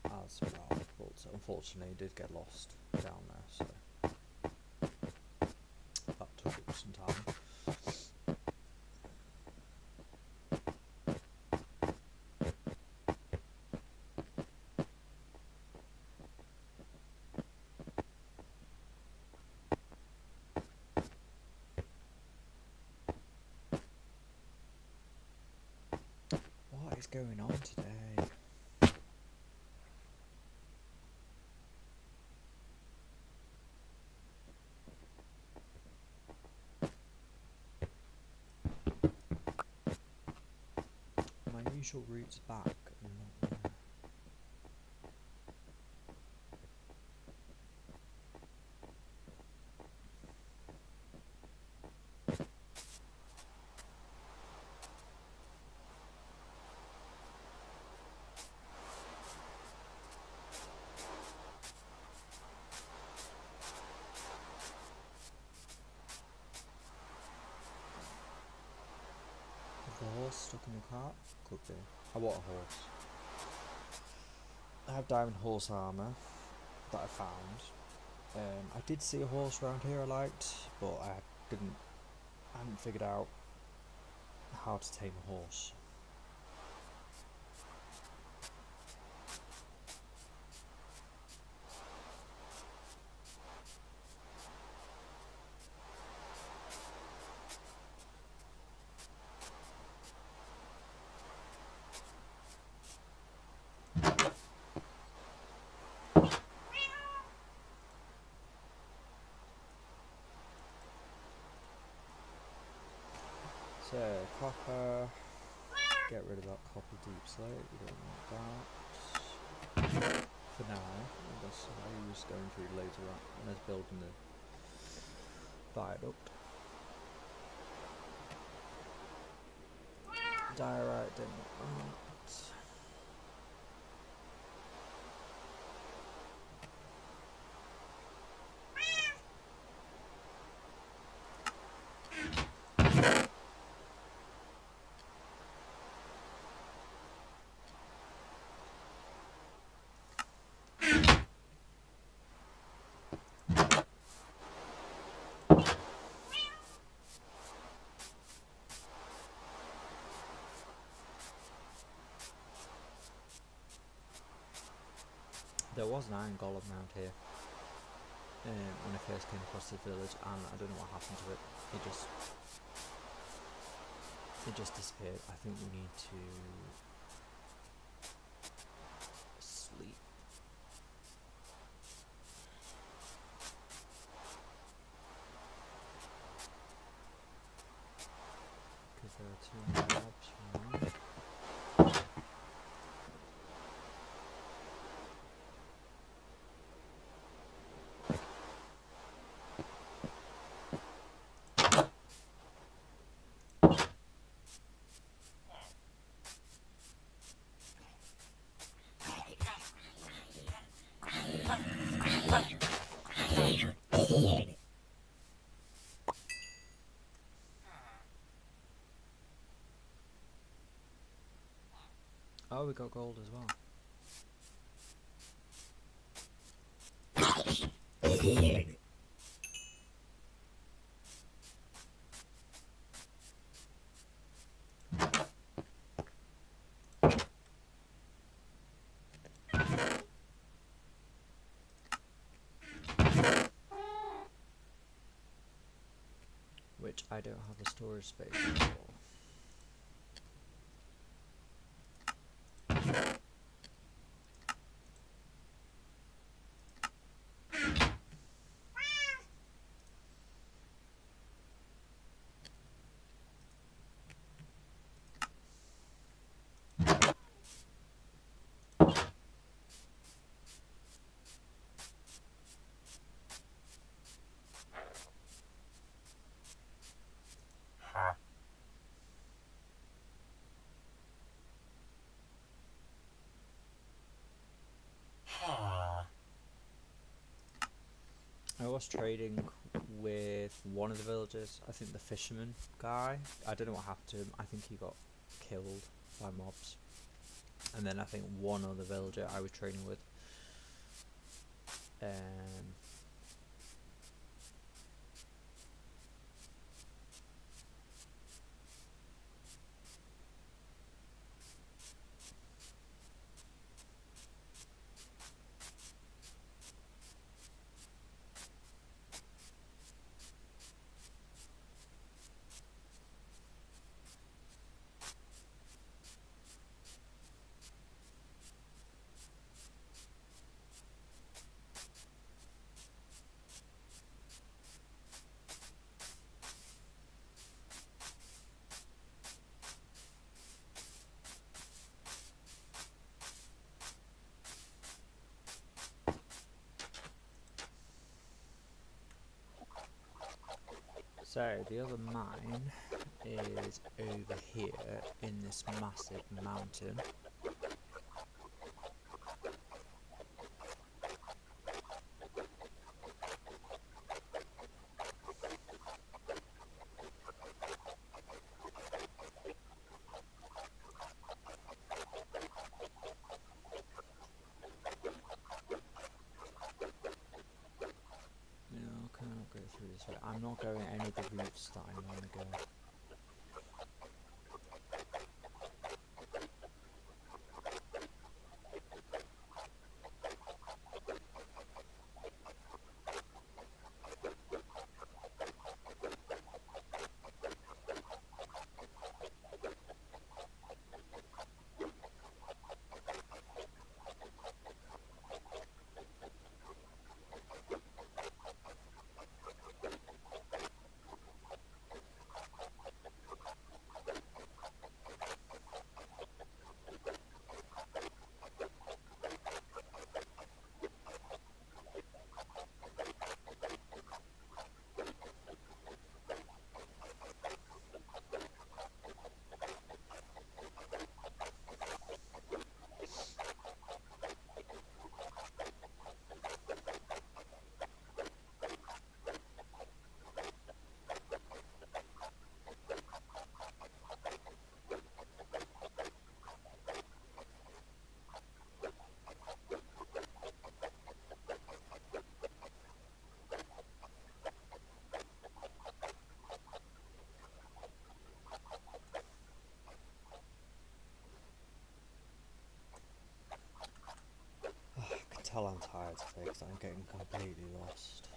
as well, but unfortunately it did get lost down there, so that took up some time. What is going on today? My usual route's back and not there. Is the horse stuck in the cart? Could be. I want a horse. I have diamond horse armour that I found. I did see a horse around here I liked, but I hadn't figured out how to tame a horse. So, copper, get rid of that copper deep slate, we don't want that. For now, I guess I was going through later on when I was building the viaduct. Diorite, didn't want that. There was an iron golem around here when I first came across the village, and I don't know what happened to it. It just disappeared. I think we need to sleep. Because there are too many mobs around. Oh, we got gold as well. Which I don't have the storage space for. I was trading with one of the villagers. I think the fisherman guy. I don't know what happened to him. I think he got killed by mobs. And then I think one other villager I was trading with. Um, so the other mine is over here in this massive mountain. No, can I not go through this way? I'm not going any of the routes that I want to go. I can tell I'm tired today because I'm getting completely lost.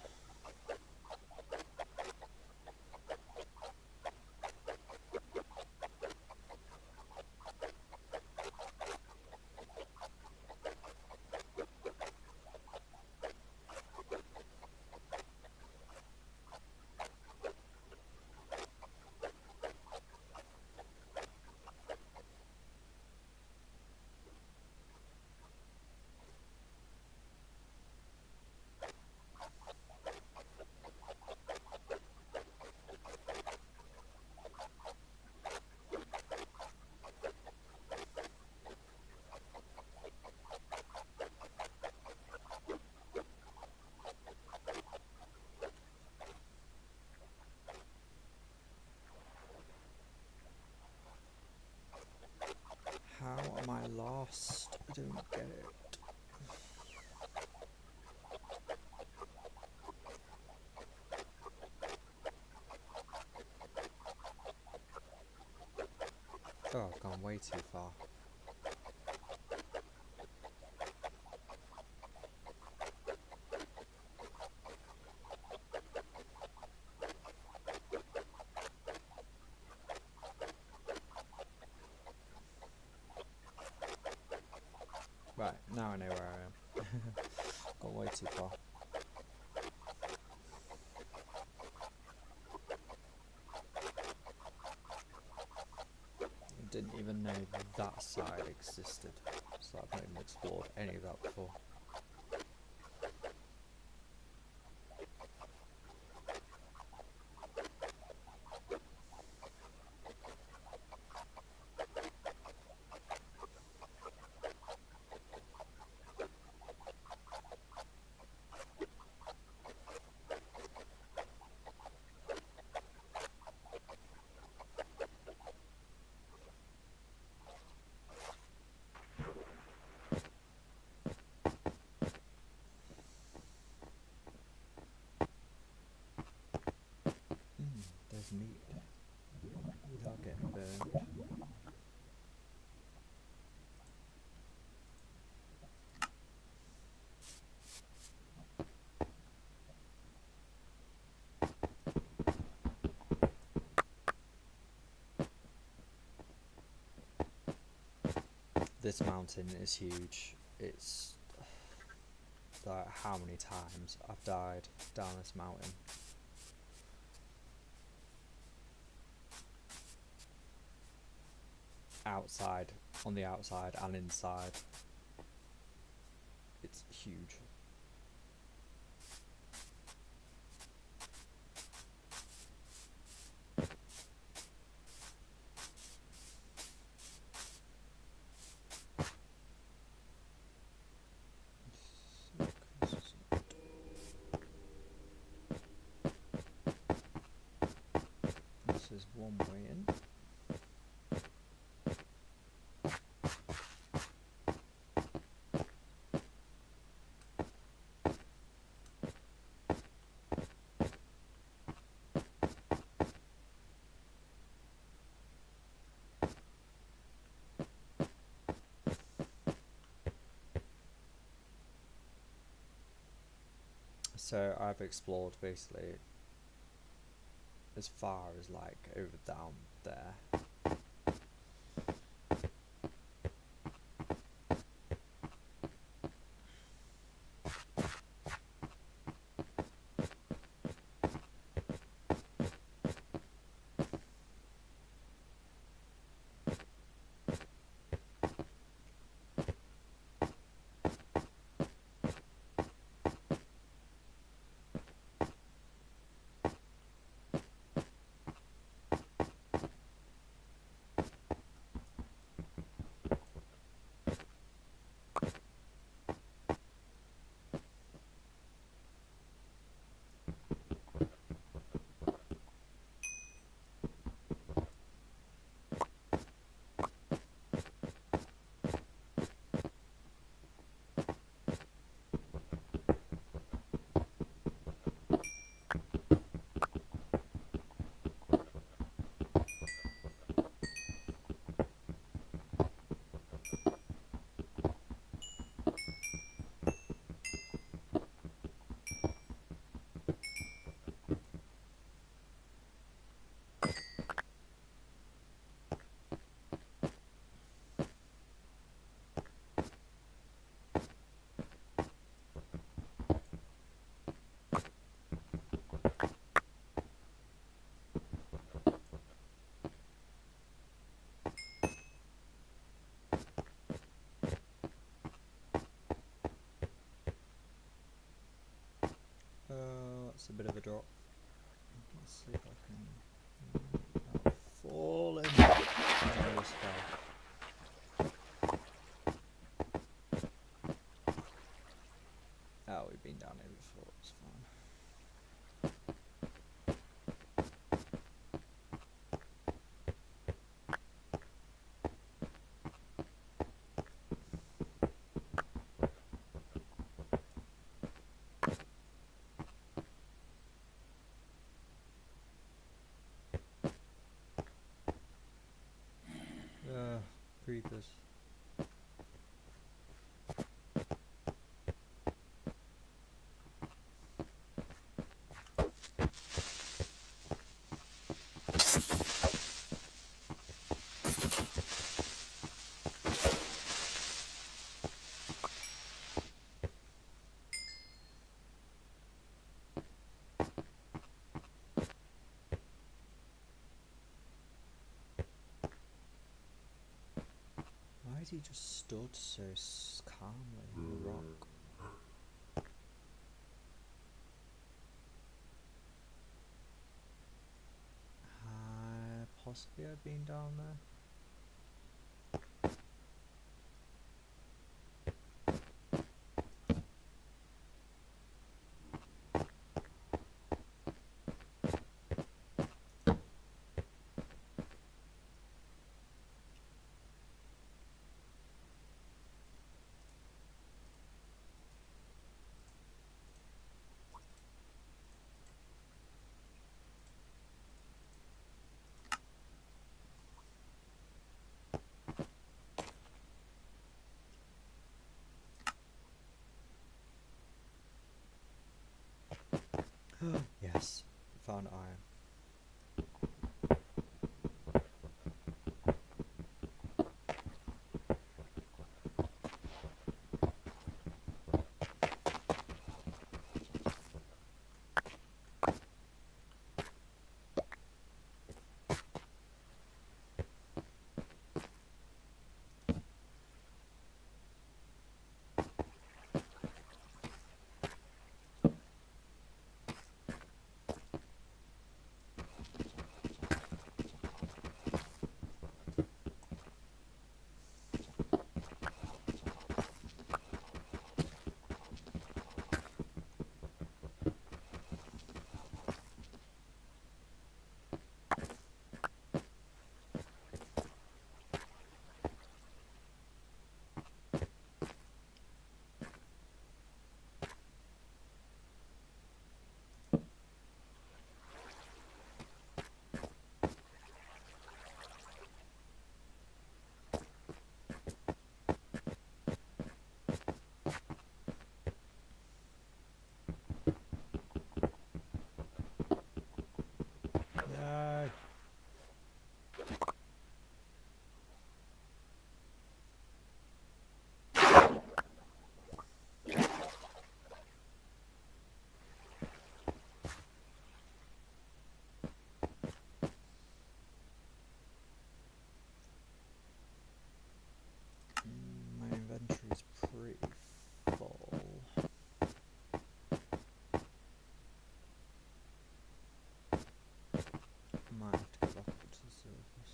How am I lost? I don't get it. Oh, I've gone way too far. Right, now I know where I am. Gone way too far. I didn't even know that side existed, so I've not even explored any of that before. of meat without getting burned. This mountain is huge. It's like how many times I've died down this mountain. Outside, on the outside and inside. It's huge. This is one way in. So I've explored basically as far as like over down there. That's a bit of a drop. Let's see if I can fall in. Oh, this fell. Oh, we've been down here before, it's fine. Creepers. Why has he just stood so calmly on the rock? Possibly I've been down there. Yes, found iron. No. My inventory's pretty full. Might have to go back up to the surface.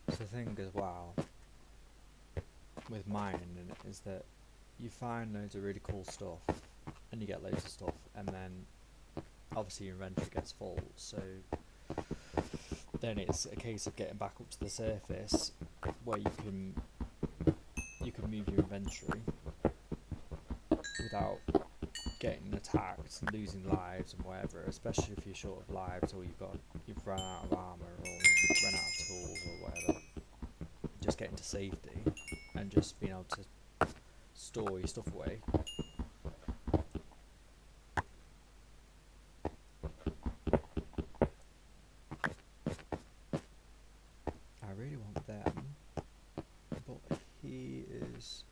So the thing as well with mining is that you find loads of really cool stuff and you get loads of stuff, and then obviously your inventory gets full, so then it's a case of getting back up to the surface where you can move your inventory without getting attacked and losing lives and whatever, especially if you're short of lives or you've run out of armour or you've run out of tools or whatever. Just getting to safety and just being able to store your stuff away. I really want them, but he is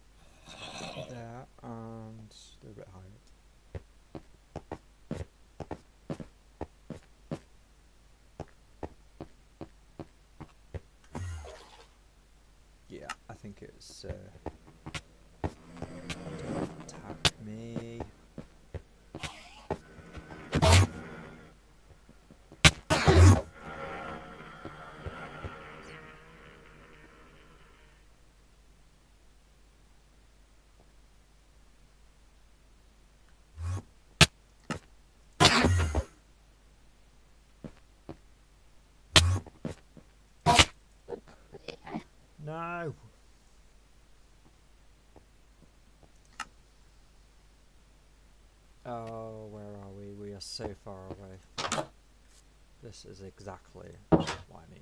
there and they're a bit high up. Yeah, I think it's don't attack me. No. Oh, where are we? We are so far away. This is exactly what I need.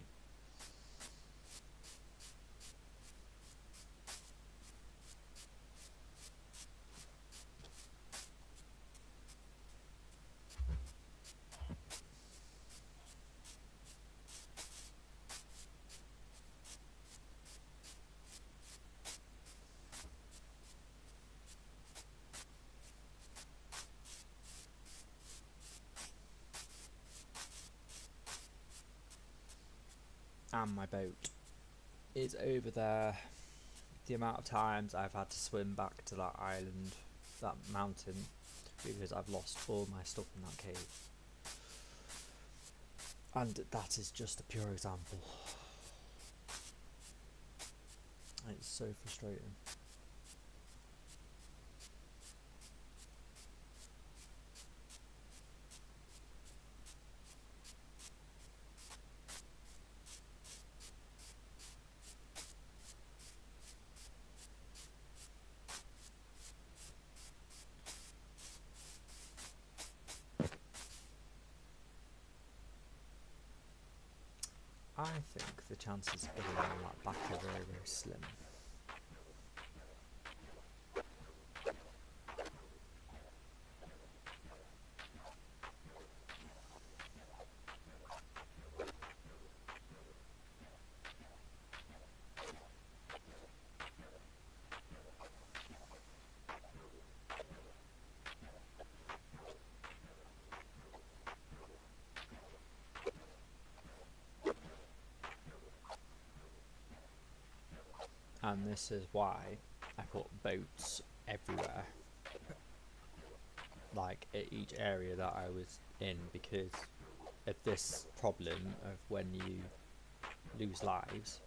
And my boat is over there. The amount of times I've had to swim back to that island, that mountain, because I've lost all my stuff in that cave. And that is just a pure example. It's so frustrating. I think the chances of getting on that back are very, very slim. And this is why I put boats everywhere, like at each area that I was in, because of this problem of when you lose lives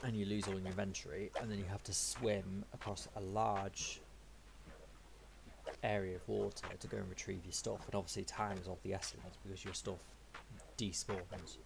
and you lose all your inventory, and then you have to swim across a large area of water to go and retrieve your stuff, and obviously time is of the essence because your stuff despawns.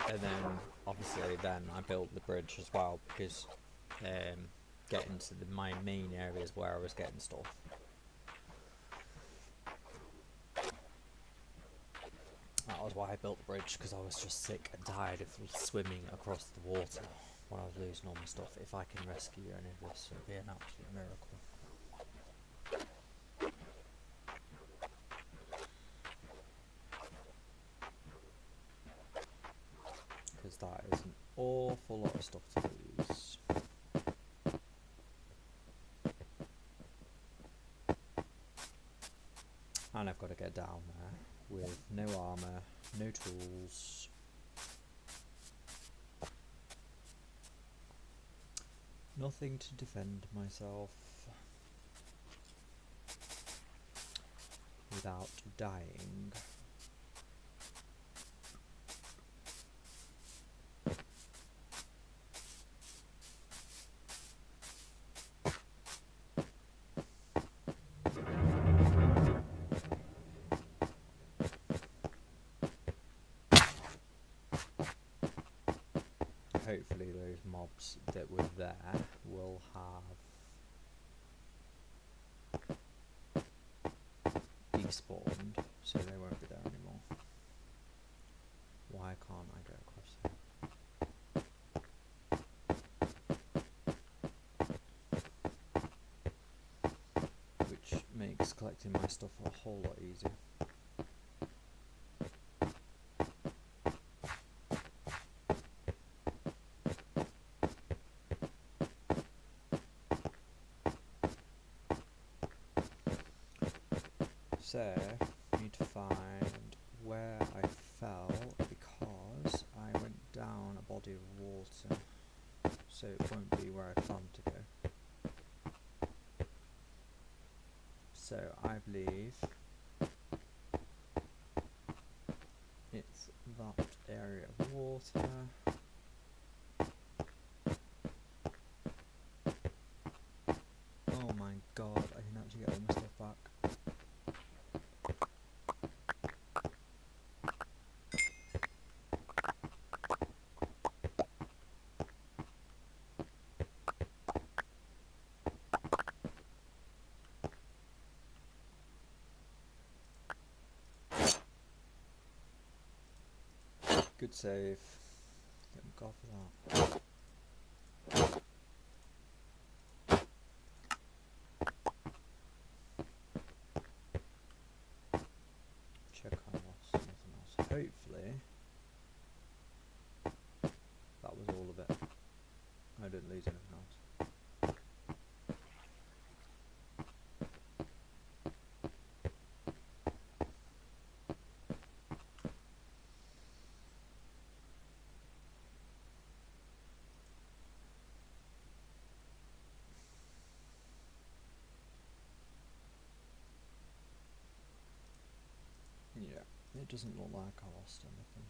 And then obviously then I built the bridge as well, because getting to my main areas where I was getting stuff. That was why I built the bridge, because I was just sick and tired of swimming across the water when I was losing all my stuff. If I can rescue any of this, it would be an absolute miracle. Because that is an awful lot of stuff to lose. And I've got to get down there with no armour, no tools. Nothing to defend myself without dying. Hopefully those mobs that were there will have despawned, so they won't be there anymore. Why can't I go across there? Which makes collecting my stuff a whole lot easier. So, I need to find where I fell, because I went down a body of water, so it won't be where I planned to go. So I believe it's that area of water. Oh my god, I can actually get all my stuff back. Good save. Thank God for that. Check I lost nothing else. Hopefully that was all of it. I didn't lose anything else. doesn't look like I lost anything.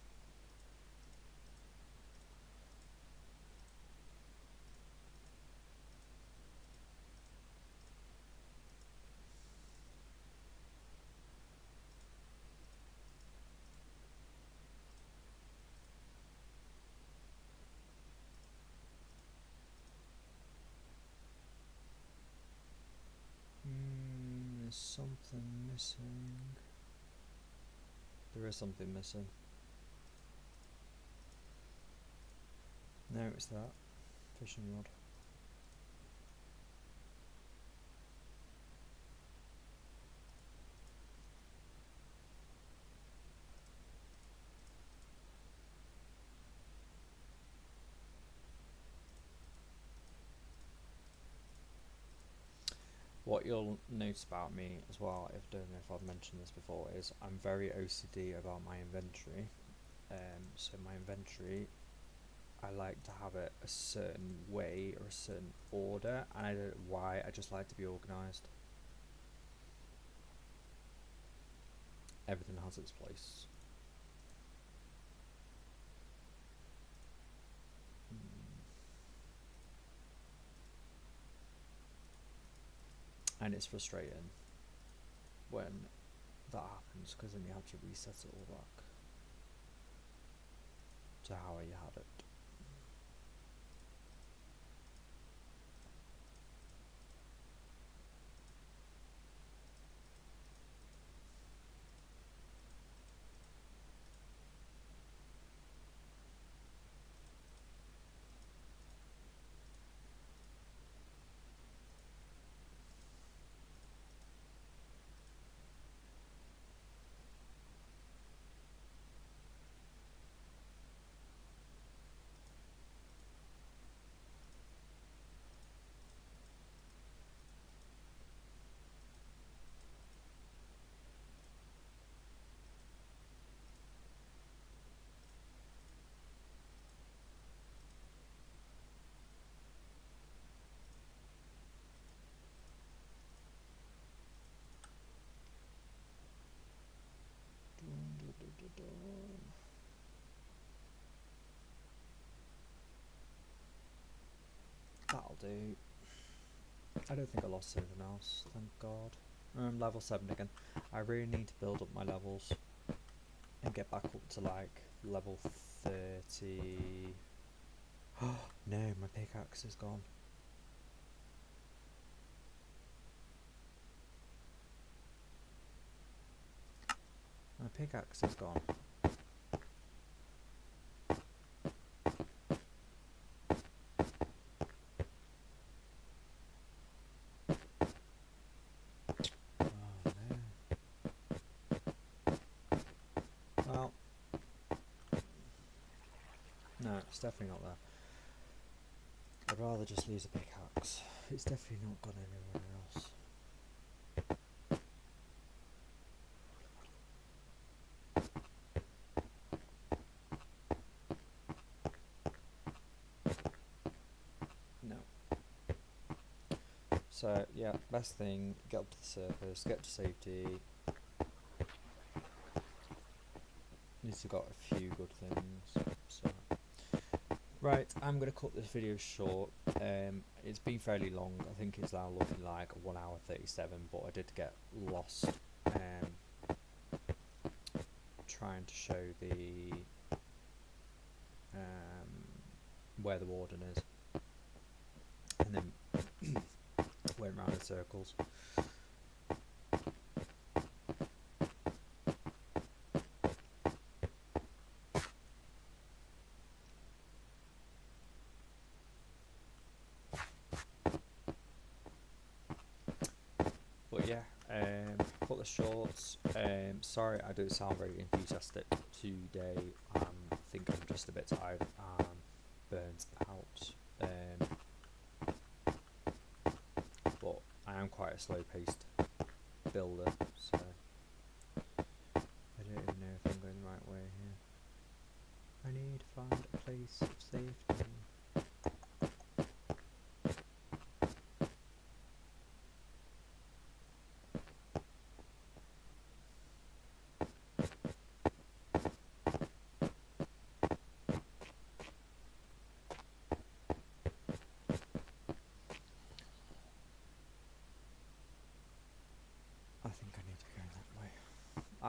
There's something missing. There is something missing. No, it's that fishing rod. What you'll notice about me as well, if I don't know if I've mentioned this before, is I'm very OCD about my inventory. So my inventory, I like to have it a certain way or a certain order, and I don't know why, I just like to be organised. Everything has its place. And it's frustrating when that happens, because then you have to reset it all back to how you had it. That'll do. I don't think I lost anything else, thank God. Level 7 again. I really need to build up my levels and get back up to like level 30. Oh no, my pickaxe is gone. My pickaxe is gone. Well, no, it's definitely not there. I'd rather just lose a pickaxe. It's definitely not gone anywhere else. No. So yeah, best thing, get up to the surface, get to safety. Needs to got a few good things. So right, I'm gonna cut this video short. It's been fairly long. I think it's now looking like 1 hour 37, but I did get lost trying to show the where the warden is, and then went round in circles. But yeah, cut the shorts. Sorry, I don't sound very enthusiastic today. I think I'm just a bit tired and burnt out. But I am quite a slow-paced builder, so I don't even know if I'm going the right way here. I need to find a place of safety.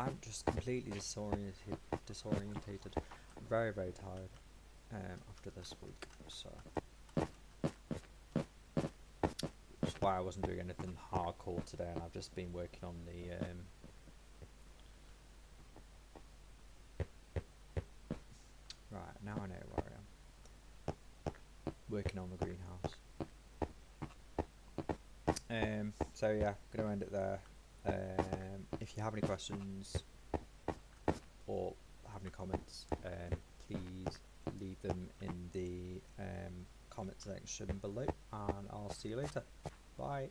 I'm just completely disorientated. Very, very tired after this week, so that's why I wasn't doing anything hardcore today, and I've just been working on the right, now I know where I am. Working on the greenhouse. So yeah, I'm gonna end it there. If you have any questions or have any comments, please leave them in the comment section below, and I'll see you later. Bye.